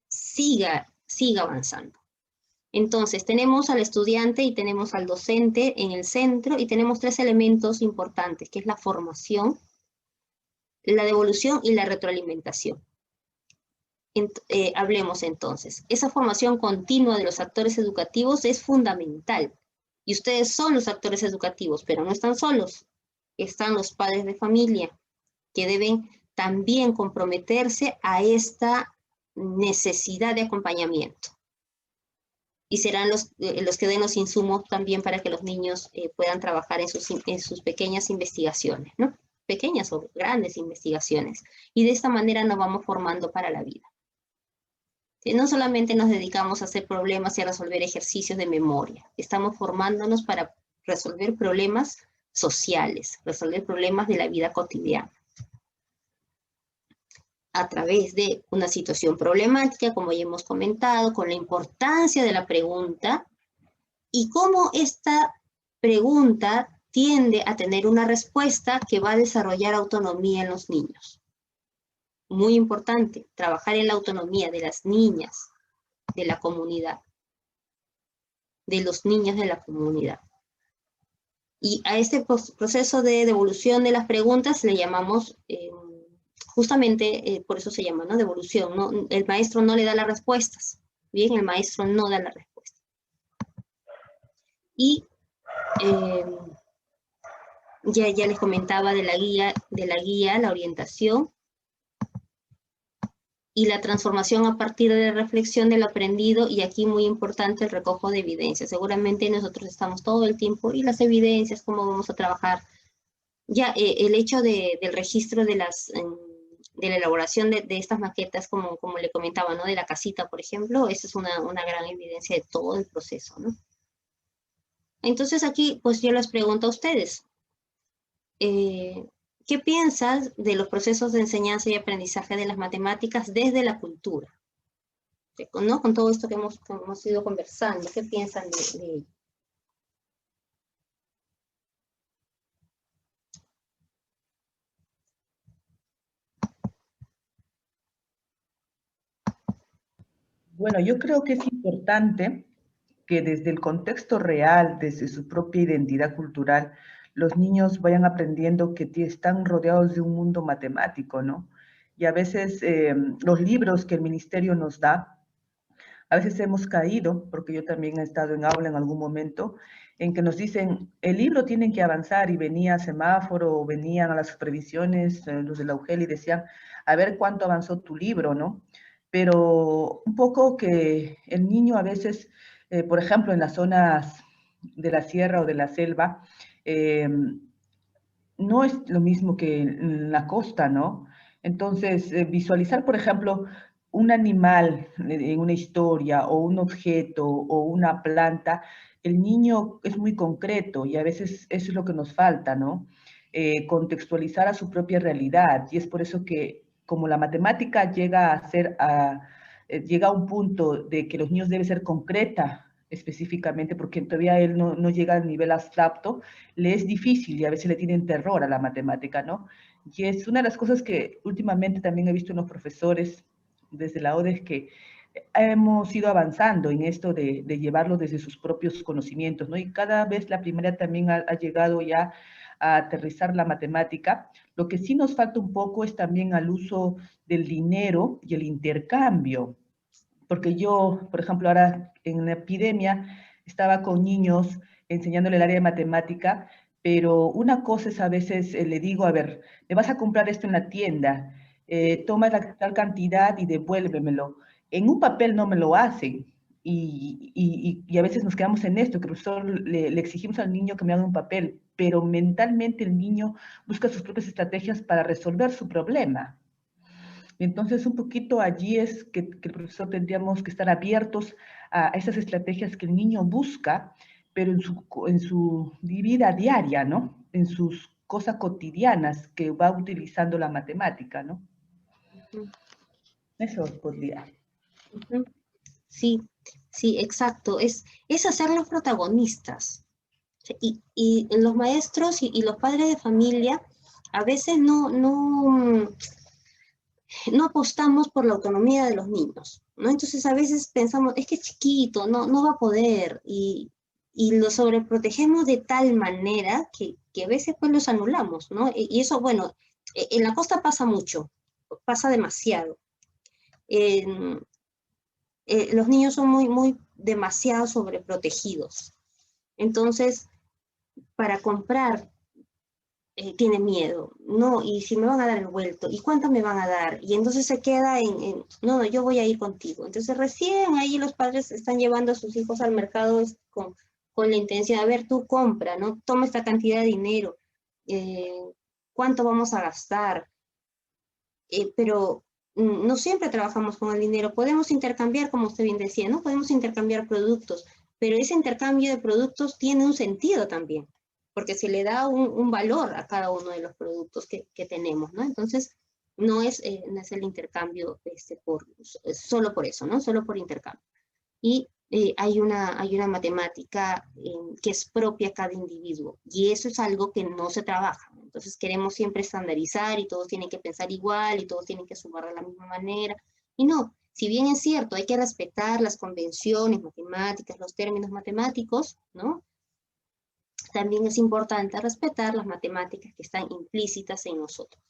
siga avanzando. Entonces, tenemos al estudiante y tenemos al docente en el centro y tenemos tres elementos importantes, que es la formación, la devolución y la retroalimentación. Hablemos entonces. Esa formación continua de los actores educativos es fundamental. Y ustedes son los actores educativos, pero no están solos. Están los padres de familia, que deben también comprometerse a esta necesidad de acompañamiento. Y serán los que den los insumos también para que los niños puedan trabajar en sus pequeñas investigaciones, ¿no? Pequeñas o grandes investigaciones. Y de esta manera nos vamos formando para la vida. No solamente nos dedicamos a hacer problemas y a resolver ejercicios de memoria. Estamos formándonos para resolver problemas sociales, resolver problemas de la vida cotidiana. A través de una situación problemática, como ya hemos comentado, con la importancia de la pregunta y cómo esta pregunta tiende a tener una respuesta que va a desarrollar autonomía en los niños. Muy importante, trabajar en la autonomía de las niñas de la comunidad, de los niños de la comunidad. Y a este proceso de devolución de las preguntas le llamamos... justamente por eso se llama, ¿no? Devolución, ¿no? El maestro no le da las respuestas. Bien, el maestro no da la respuesta. Y ya les comentaba de la guía, la orientación y la transformación a partir de la reflexión de lo aprendido, y aquí muy importante el recojo de evidencias. Seguramente nosotros estamos todo el tiempo, y las evidencias, cómo vamos a trabajar. Ya el hecho del registro de la elaboración de estas maquetas, como le comentaba, ¿no? De la casita, por ejemplo, esa es una gran evidencia de todo el proceso, ¿no? Entonces aquí, pues yo les pregunto a ustedes, ¿qué piensas de los procesos de enseñanza y aprendizaje de las matemáticas desde la cultura? ¿No? Con todo esto que hemos ido conversando, ¿qué piensan de ello? Bueno, yo creo que es importante que desde el contexto real, desde su propia identidad cultural, los niños vayan aprendiendo que están rodeados de un mundo matemático, ¿no? Y a veces los libros que el ministerio nos da, a veces hemos caído, porque yo también he estado en aula en algún momento, en que nos dicen, el libro tienen que avanzar, y venía semáforo, o venían a las supervisiones, los de la UGEL, y decían, a ver cuánto avanzó tu libro, ¿no? Pero un poco que el niño a veces, por ejemplo, en las zonas de la sierra o de la selva, no es lo mismo que en la costa, ¿no? Entonces, visualizar, por ejemplo, un animal en una historia o un objeto o una planta, el niño es muy concreto y a veces eso es lo que nos falta, ¿no? Contextualizar a su propia realidad, y es por eso que como la matemática llega a ser, llega a un punto de que los niños deben ser concreta específicamente, porque todavía él no llega al nivel abstracto, le es difícil y a veces le tienen terror a la matemática, ¿no? Y es una de las cosas que últimamente también he visto en los profesores desde la ODE, es que hemos ido avanzando en esto de llevarlo desde sus propios conocimientos, ¿no? Y cada vez la primera también ha llegado ya a aterrizar la matemática. Lo que sí nos falta un poco es también al uso del dinero y el intercambio, porque yo, por ejemplo, ahora en la epidemia estaba con niños enseñándole el área de matemática, pero una cosa es a veces, le digo, a ver, me vas a comprar esto en la tienda, toma la tal cantidad y devuélvemelo. En un papel no me lo hacen. Y a veces nos quedamos en esto, que el profesor le exigimos al niño que me haga un papel, pero mentalmente el niño busca sus propias estrategias para resolver su problema. Entonces, un poquito allí es que el profesor tendríamos que estar abiertos a esas estrategias que el niño busca, pero en su vida diaria, ¿no? En sus cosas cotidianas que va utilizando la matemática, ¿no? Eso podría. Sí, sí, exacto. Es hacerlos protagonistas. Y los maestros y los padres de familia a veces no apostamos por la autonomía de los niños, ¿no? Entonces a veces pensamos, es que es chiquito, no va a poder, y lo sobreprotegemos de tal manera que a veces pues los anulamos, ¿no? Y eso, bueno, en la costa pasa mucho, pasa demasiado. Los niños son muy demasiado sobreprotegidos. Entonces, para comprar tiene miedo, no, y si me van a dar el vuelto, ¿y cuánto me van a dar? Y entonces se queda no, yo voy a ir contigo. Entonces recién ahí los padres están llevando a sus hijos al mercado con la intención, a ver, tú compra, ¿no? Toma esta cantidad de dinero, eh, ¿cuánto vamos a gastar? Pero no siempre trabajamos con el dinero, podemos intercambiar, como usted bien decía, ¿no? Podemos intercambiar productos, pero ese intercambio de productos tiene un sentido también, porque se le da un valor a cada uno de los productos que tenemos, ¿no? Entonces, no es el intercambio solo por eso, ¿no? Solo por intercambio. Y hay una matemática que es propia a cada individuo, y eso es algo que no se trabaja. Entonces queremos siempre estandarizar y todos tienen que pensar igual y todos tienen que sumar de la misma manera. Y no, si bien es cierto, hay que respetar las convenciones matemáticas, los términos matemáticos, ¿no? También es importante respetar las matemáticas que están implícitas en nosotros.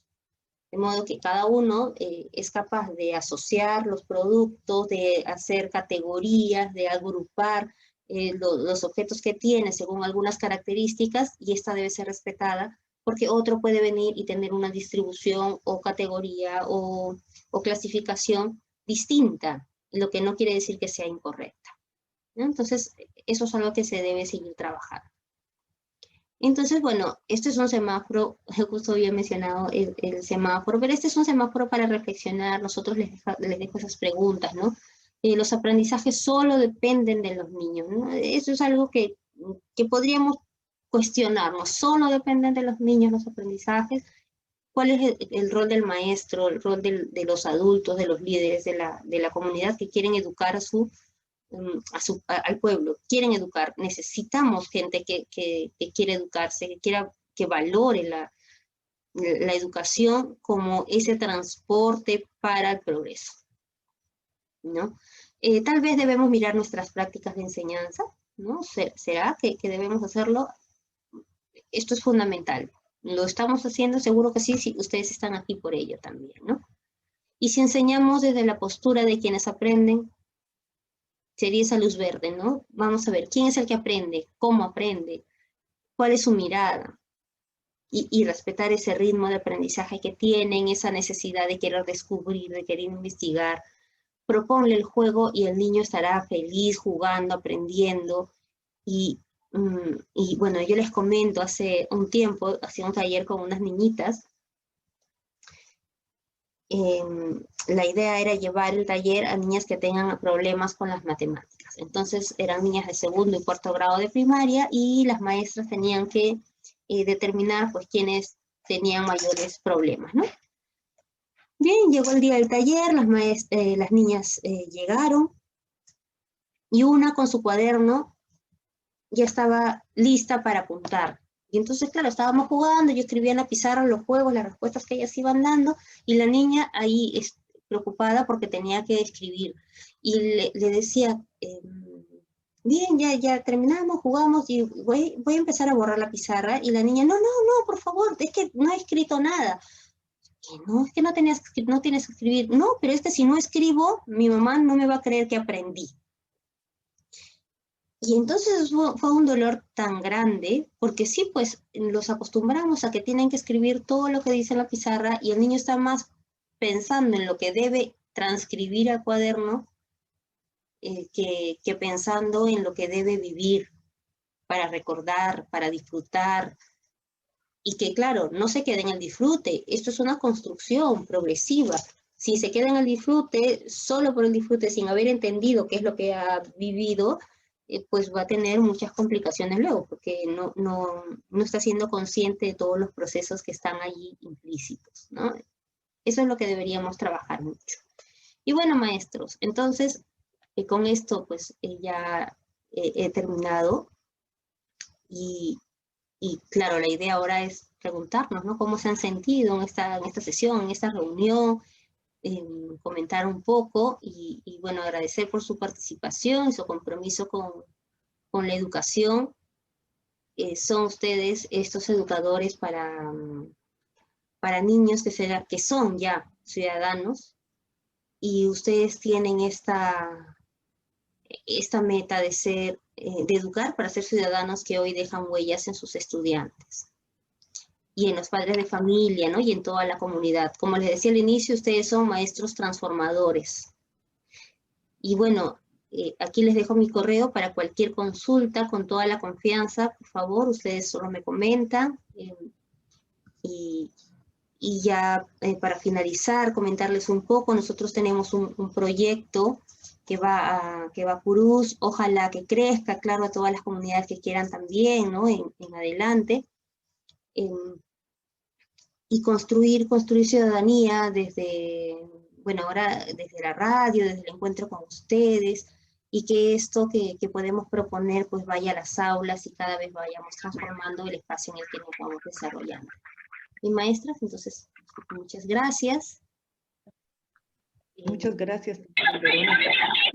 De modo que cada uno es capaz de asociar los productos, de hacer categorías, de agrupar los objetos que tiene según algunas características, y esta debe ser respetada, porque otro puede venir y tener una distribución o categoría o clasificación distinta, lo que no quiere decir que sea incorrecta, ¿no? Entonces, eso es algo que se debe seguir trabajando. Entonces, bueno, este es un semáforo, justo había mencionado el semáforo, pero este es un semáforo para reflexionar. Nosotros les dejo esas preguntas, ¿no? Los aprendizajes solo dependen de los niños, ¿no? Eso es algo que que podríamos cuestionarnos. ¿Solo dependen de los niños los aprendizajes? ¿Cuál es el rol del maestro, el rol de los adultos, de los líderes de la comunidad que quieren educar al pueblo? Quieren educar. Necesitamos gente que quiere educarse, que valore la educación como ese transporte para el progreso, ¿no? Tal vez debemos mirar nuestras prácticas de enseñanza, ¿no? ¿Será que debemos hacerlo? Esto es fundamental. ¿Lo estamos haciendo? Seguro que sí, si ustedes están aquí por ello también, ¿no? Y si enseñamos desde la postura de quienes aprenden, sería esa luz verde, ¿no? Vamos a ver, ¿quién es el que aprende? ¿Cómo aprende? ¿Cuál es su mirada? Y respetar ese ritmo de aprendizaje que tienen, esa necesidad de querer descubrir, de querer investigar. Proponle el juego y el niño estará feliz jugando, aprendiendo. Y bueno, yo les comento, hace un tiempo, hacía un taller con unas niñitas. La idea era llevar el taller a niñas que tengan problemas con las matemáticas. Entonces eran niñas de segundo y cuarto grado de primaria y las maestras tenían que determinar pues quiénes tenían mayores problemas, ¿no? Bien, llegó el día del taller, las niñas llegaron y una con su cuaderno ya estaba lista para apuntar. Y entonces, claro, estábamos jugando, yo escribía en la pizarra los juegos, las respuestas que ellas iban dando, y la niña ahí preocupada porque tenía que escribir. Y le decía, bien, ya terminamos, jugamos, y voy a empezar a borrar la pizarra. Y la niña, no, por favor, es que no he escrito nada. Y no, es que no tienes que escribir. No, pero es que si no escribo, mi mamá no me va a creer que aprendí. Y entonces fue un dolor tan grande, porque sí, pues los acostumbramos a que tienen que escribir todo lo que dice en la pizarra y el niño está más pensando en lo que debe transcribir al cuaderno que pensando en lo que debe vivir para recordar, para disfrutar. Y que, claro, no se quede en el disfrute. Esto es una construcción progresiva. Si se queda en el disfrute, solo por el disfrute, sin haber entendido qué es lo que ha vivido, pues va a tener muchas complicaciones luego, porque no está siendo consciente de todos los procesos que están allí implícitos, ¿no? Eso es lo que deberíamos trabajar mucho. Y bueno, maestros, entonces, con esto, pues, ya he terminado. Y claro, la idea ahora es preguntarnos, ¿no? ¿Cómo se han sentido en esta sesión, en esta reunión? Comentar un poco y bueno, agradecer por su participación y su compromiso con la educación. Son ustedes estos educadores para niños que son ya ciudadanos y ustedes tienen esta meta de educar para ser ciudadanos que hoy dejan huellas en sus estudiantes y en los padres de familia, ¿no? Y en toda la comunidad. Como les decía al inicio, ustedes son maestros transformadores. Y bueno, aquí les dejo mi correo para cualquier consulta, con toda la confianza, por favor, ustedes solo me comentan. Y ya para finalizar, comentarles un poco, nosotros tenemos un proyecto que va a Purús, ojalá que crezca, claro, a todas las comunidades que quieran también, ¿no? En adelante. Y construir ciudadanía desde, bueno, ahora desde la radio, desde el encuentro con ustedes, y que esto que podemos proponer pues vaya a las aulas y cada vez vayamos transformando el espacio en el que nos vamos desarrollando. Y maestras, entonces, muchas gracias. Muchas gracias, Verónica.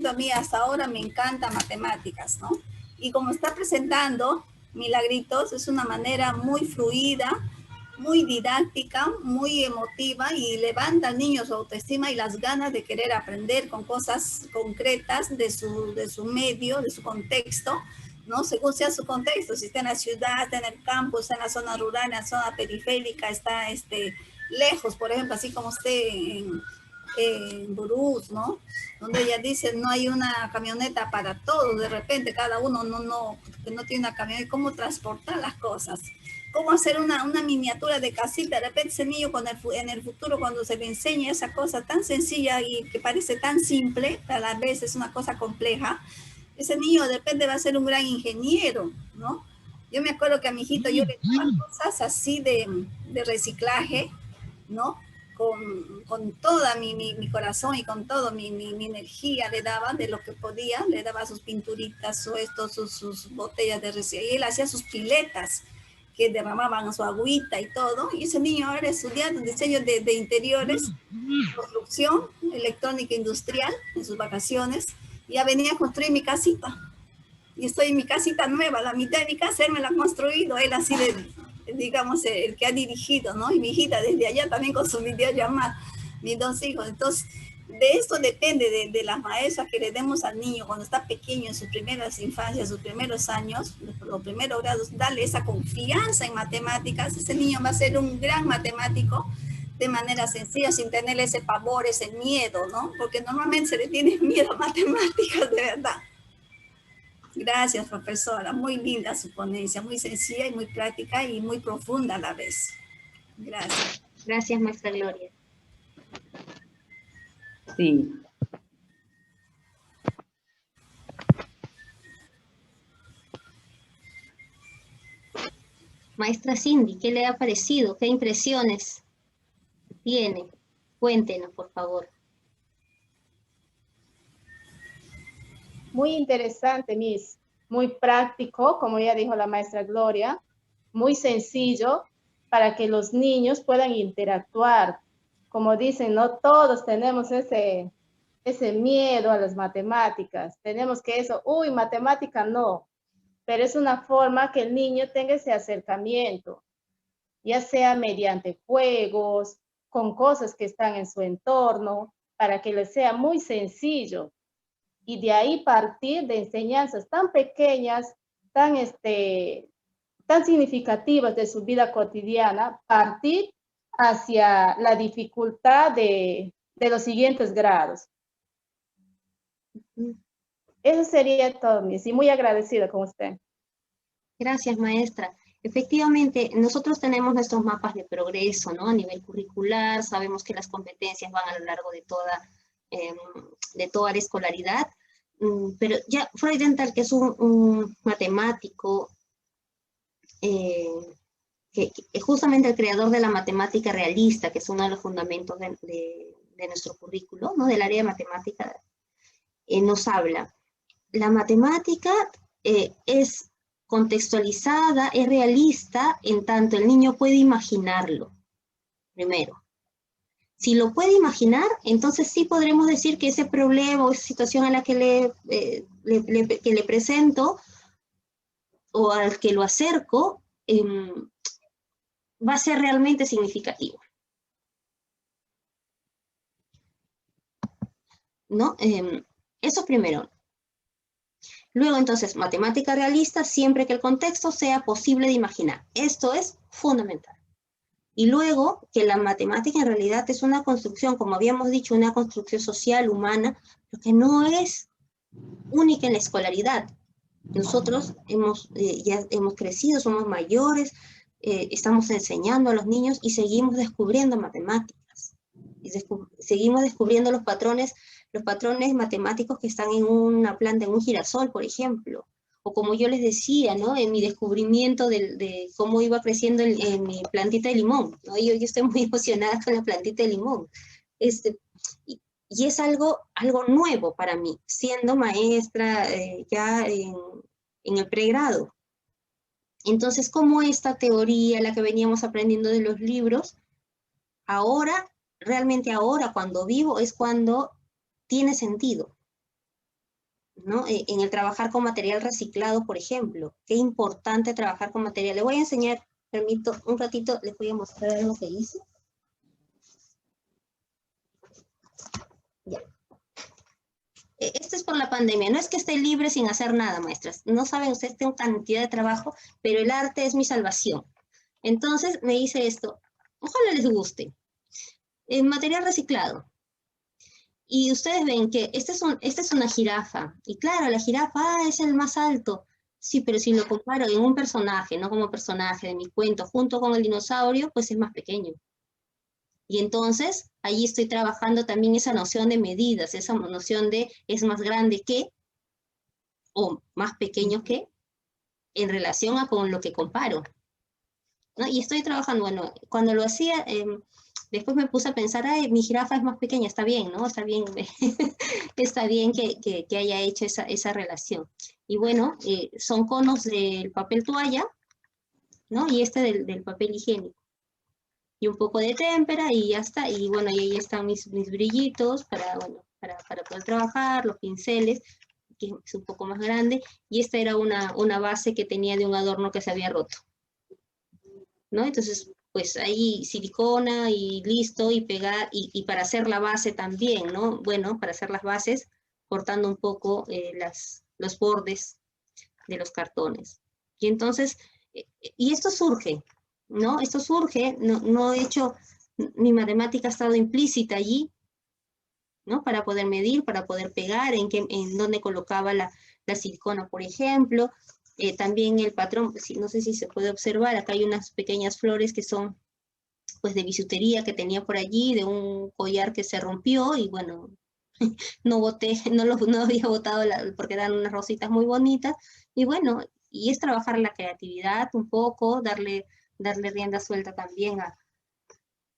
A mí hasta ahora me encanta matemáticas, ¿no? Y como está presentando Milagritos, es una manera muy fluida, muy didáctica, muy emotiva y levanta al niño su autoestima y las ganas de querer aprender con cosas concretas de su medio, de su contexto, ¿no? Según sea su contexto, si está en la ciudad, está en el campo, está en la zona rural, en la zona periférica, está lejos, por ejemplo, así como esté en Burús, ¿no? Donde ella dice, no hay una camioneta para todos, de repente cada uno no tiene una camioneta, ¿cómo transportar las cosas? ¿Cómo hacer una miniatura de casita? De repente ese niño en el futuro, cuando se le enseña esa cosa tan sencilla y que parece tan simple, a la vez es una cosa compleja, ese niño de repente va a ser un gran ingeniero, ¿no? Yo me acuerdo que a mi hijito yo le daba cosas así de reciclaje, ¿no? Con toda mi corazón y con toda mi energía le daba de lo que podía, le daba sus pinturitas o esto, sus botellas de reciclaje, y él hacía sus piletas que derramaban su agüita y todo, y ese niño ahora estudiando diseño de interiores, construcción, electrónica industrial, en sus vacaciones, ya venía a construir mi casita, y estoy en mi casita nueva, la mitad de mi casa él me la ha construido, él así de, digamos, el que ha dirigido, ¿no? Y mi hijita desde allá también con su videollamada, mis dos hijos. Entonces, de esto depende de las maestras que le demos al niño cuando está pequeño, en sus primeras infancias, sus primeros años, los primeros grados, darle esa confianza en matemáticas. Ese niño va a ser un gran matemático de manera sencilla, sin tener ese pavor, ese miedo, ¿no? Porque normalmente se le tiene miedo a matemáticas, de verdad. Gracias, profesora. Muy linda su ponencia, muy sencilla y muy práctica y muy profunda a la vez. Gracias. Gracias, maestra Gloria. Sí. Maestra Cindy, ¿qué le ha parecido? ¿Qué impresiones tiene? Cuéntenos, por favor. Muy interesante, Miss. Muy práctico, como ya dijo la maestra Gloria. Muy sencillo para que los niños puedan interactuar. Como dicen, no todos tenemos ese miedo a las matemáticas. Tenemos que eso, uy, matemática no. Pero es una forma que el niño tenga ese acercamiento, ya sea mediante juegos, con cosas que están en su entorno, para que les sea muy sencillo. Y de ahí partir de enseñanzas tan pequeñas, tan significativas de su vida cotidiana, partir hacia la dificultad de los siguientes grados. Eso sería todo, Miss, y muy agradecida con usted. Gracias, maestra. Efectivamente, nosotros tenemos nuestros mapas de progreso, ¿no? A nivel curricular, sabemos que las competencias van a lo largo de toda la escolaridad, pero ya Freudenthal, que es un matemático, que justamente el creador de la matemática realista, que es uno de los fundamentos de nuestro currículo, ¿no? Del área de matemática, nos habla. La matemática es contextualizada, es realista, en tanto el niño puede imaginarlo, primero. Si lo puede imaginar, entonces sí podremos decir que ese problema o esa situación a la que le presento o al que lo acerco va a ser realmente significativo, ¿no? Eso primero. Luego, entonces, matemática realista siempre que el contexto sea posible de imaginar. Esto es fundamental. Y luego, que la matemática en realidad es una construcción, como habíamos dicho, una construcción social, humana, pero que no es única en la escolaridad. Nosotros ya hemos crecido, somos mayores, estamos enseñando a los niños y seguimos descubriendo matemáticas. Y seguimos descubriendo los patrones matemáticos que están en una planta, en un girasol, por ejemplo. O como yo les decía, ¿no? En mi descubrimiento de cómo iba creciendo en mi plantita de limón, ¿no? Yo estoy muy emocionada con la plantita de limón. Y es algo nuevo para mí, siendo maestra ya en el pregrado. Entonces, como esta teoría, la que veníamos aprendiendo de los libros, ahora, realmente ahora, cuando vivo, es cuando tiene sentido, ¿no? En el trabajar con material reciclado, por ejemplo. Qué importante trabajar con material. Le voy a enseñar, permito, un ratito, les voy a mostrar algo que hice. Ya. Esto es por la pandemia. No es que esté libre sin hacer nada, maestras. No saben ustedes, tengo cantidad de trabajo, pero el arte es mi salvación. Entonces me hice esto. Ojalá les guste. Material reciclado. Y ustedes ven que esta es una jirafa. Y claro, la jirafa es el más alto. Sí, pero si lo comparo en un personaje, no como personaje de mi cuento, junto con el dinosaurio, pues es más pequeño. Y entonces, ahí estoy trabajando también esa noción de medidas, esa noción de es más grande que, o más pequeños que en relación a con lo que comparo, ¿no? Y estoy trabajando, bueno, cuando lo hacía, después me puse a pensar, ay, mi jirafa es más pequeña, está bien, ¿no? Está bien, está bien que haya hecho esa relación. Y bueno, son conos del papel toalla, ¿no? Y este del papel higiénico. Y un poco de témpera y ya está. Y bueno, y ahí están mis brillitos para poder trabajar, los pinceles, que es un poco más grande. Y esta era una base que tenía de un adorno que se había roto, ¿no? Entonces, pues ahí silicona y listo, y pegar, y para hacer la base también, ¿no? Bueno, para hacer las bases, cortando un poco los bordes de los cartones. Y entonces, y esto surge, ¿no? Esto surge, no he hecho, mi matemática ha estado implícita allí, ¿no? Para poder medir, para poder pegar, en dónde colocaba la silicona, por ejemplo. También el patrón, no sé si se puede observar, acá hay unas pequeñas flores que son pues de bisutería que tenía por allí, de un collar que se rompió y bueno, no boté, no había botado porque eran unas rositas muy bonitas y bueno, y es trabajar la creatividad un poco, darle rienda suelta también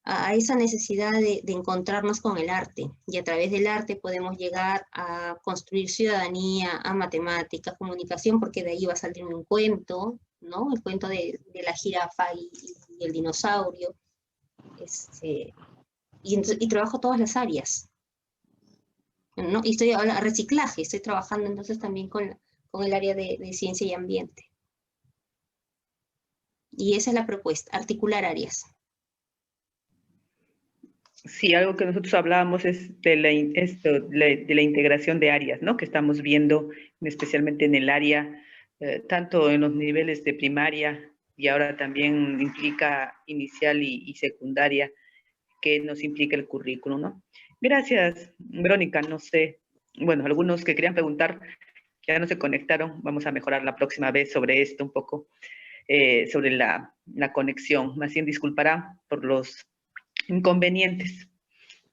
a esa necesidad de encontrarnos con el arte. Y a través del arte podemos llegar a construir ciudadanía, a matemáticas, comunicación, porque de ahí va a salir un cuento, ¿no? El cuento de la jirafa y el dinosaurio. Y trabajo todas las áreas, ¿no? Y estoy ahora reciclaje, estoy trabajando entonces también con el área de ciencia y ambiente. Y esa es la propuesta, articular áreas. Sí, algo que nosotros hablábamos es de la integración de áreas, ¿no? Que estamos viendo especialmente en el área, tanto en los niveles de primaria y ahora también implica inicial y secundaria, que nos implica el currículum, ¿no? Gracias, Verónica. No sé, bueno, algunos que querían preguntar ya no se conectaron. Vamos a mejorar la próxima vez sobre esto un poco, sobre la conexión. Más bien disculpará por los inconvenientes.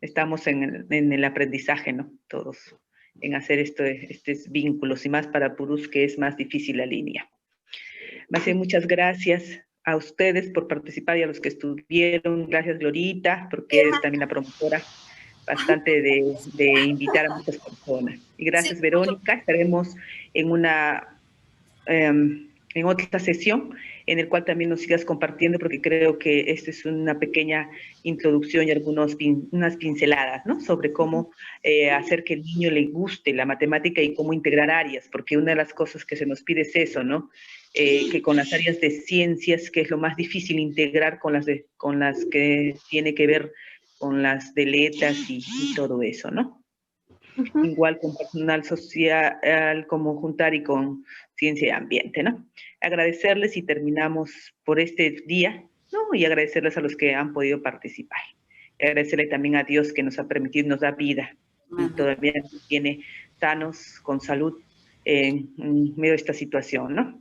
Estamos en el aprendizaje, ¿no? Todos en hacer estos vínculos y más para Purús, que es más difícil la línea. Más bien, muchas gracias a ustedes por participar y a los que estuvieron. Gracias, Glorita, porque eres también la promotora bastante de invitar a muchas personas. Y gracias, Verónica. Estaremos en otra sesión en el cual también nos sigas compartiendo, porque creo que esta es una pequeña introducción y unas pinceladas, ¿no? Sobre cómo hacer que el niño le guste la matemática y cómo integrar áreas, porque una de las cosas que se nos pide es eso, ¿no? Que con las áreas de ciencias, que es lo más difícil integrar con las que tiene que ver con las de letras y todo eso, ¿no? Igual con personal social, como juntar y con ciencia y ambiente, ¿no? Agradecerles y terminamos por este día, ¿no? Y agradecerles a los que han podido participar. Y agradecerle también a Dios que nos ha permitido, nos da vida y todavía nos tiene sanos, con salud, en medio de esta situación, ¿no?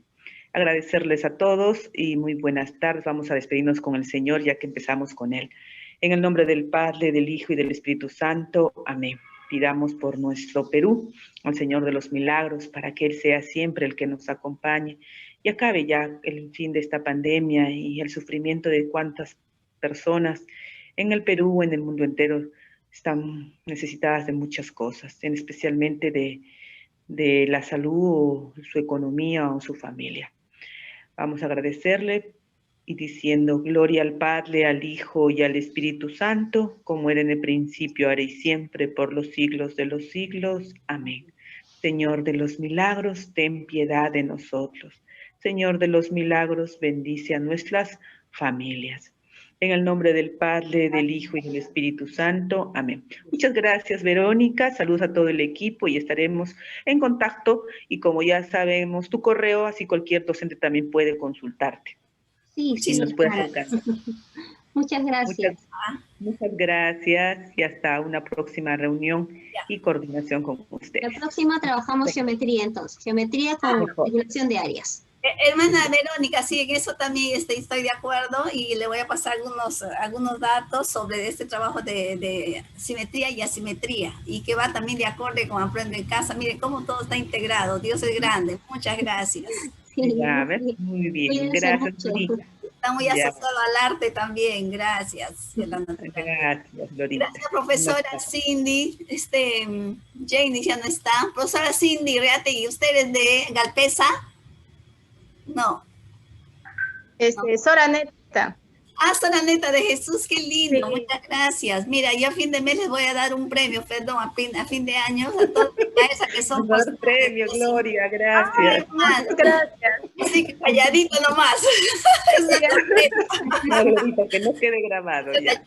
Agradecerles a todos y muy buenas tardes. Vamos a despedirnos con el Señor ya que empezamos con Él. En el nombre del Padre, del Hijo y del Espíritu Santo. Amén. Pidamos por nuestro Perú al Señor de los Milagros para que Él sea siempre el que nos acompañe y acabe ya el fin de esta pandemia y el sufrimiento de cuántas personas en el Perú, en el mundo entero, están necesitadas de muchas cosas, especialmente de la salud, o su economía o su familia. Vamos a agradecerle y diciendo gloria al Padre, al Hijo y al Espíritu Santo, como era en el principio, ahora y siempre, por los siglos de los siglos. Amén. Señor de los milagros, ten piedad de nosotros. Señor de los milagros, bendice a nuestras familias. En el nombre del Padre, del Hijo y del Espíritu Santo. Amén. Muchas gracias, Verónica. Saludos a todo el equipo y estaremos en contacto. Y como ya sabemos, tu correo, así cualquier docente también puede consultarte. Sí, Sí, nos puede acercar. Muchas gracias. Muchas gracias y hasta una próxima reunión y coordinación con ustedes. La próxima trabajamos geometría entonces. Geometría con regulación de áreas. Hermana Verónica, sí, en eso también estoy de acuerdo y le voy a pasar algunos datos sobre este trabajo de simetría y asimetría y que va también de acorde con Aprende en Casa. Miren cómo todo está integrado. Dios es grande. Muchas gracias. Ya, ¿ves? Muy bien, Cuídense gracias, mucho. Lorita. Está muy Ya, asociado al arte también. Gracias, Yolanda. gracias, Lorita. Gracias, profesora Cindy. Janie ya no está. Profesora Cindy Reate, ¿y ustedes de Galpesa? No. Sora Neta. Ah, Sora Neta de Jesús, qué lindo, Sí. muchas gracias. Mira, yo a fin de mes les voy a dar un premio, perdón, a fin de año, a todas las maestras que son Nos da premio, Gloria, Ay, gracias. muchas gracias. así que calladito nomás. No, Glorita, que no quede grabado ya.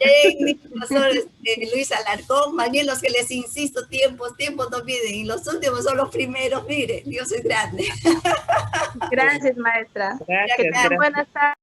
Profesor Luis Alarcón, más bien los que les insisto, tiempos no piden, y los últimos son los primeros, mire, Dios es grande. Gracias, maestra. Gracias, Que tengan gracias. buenas tardes.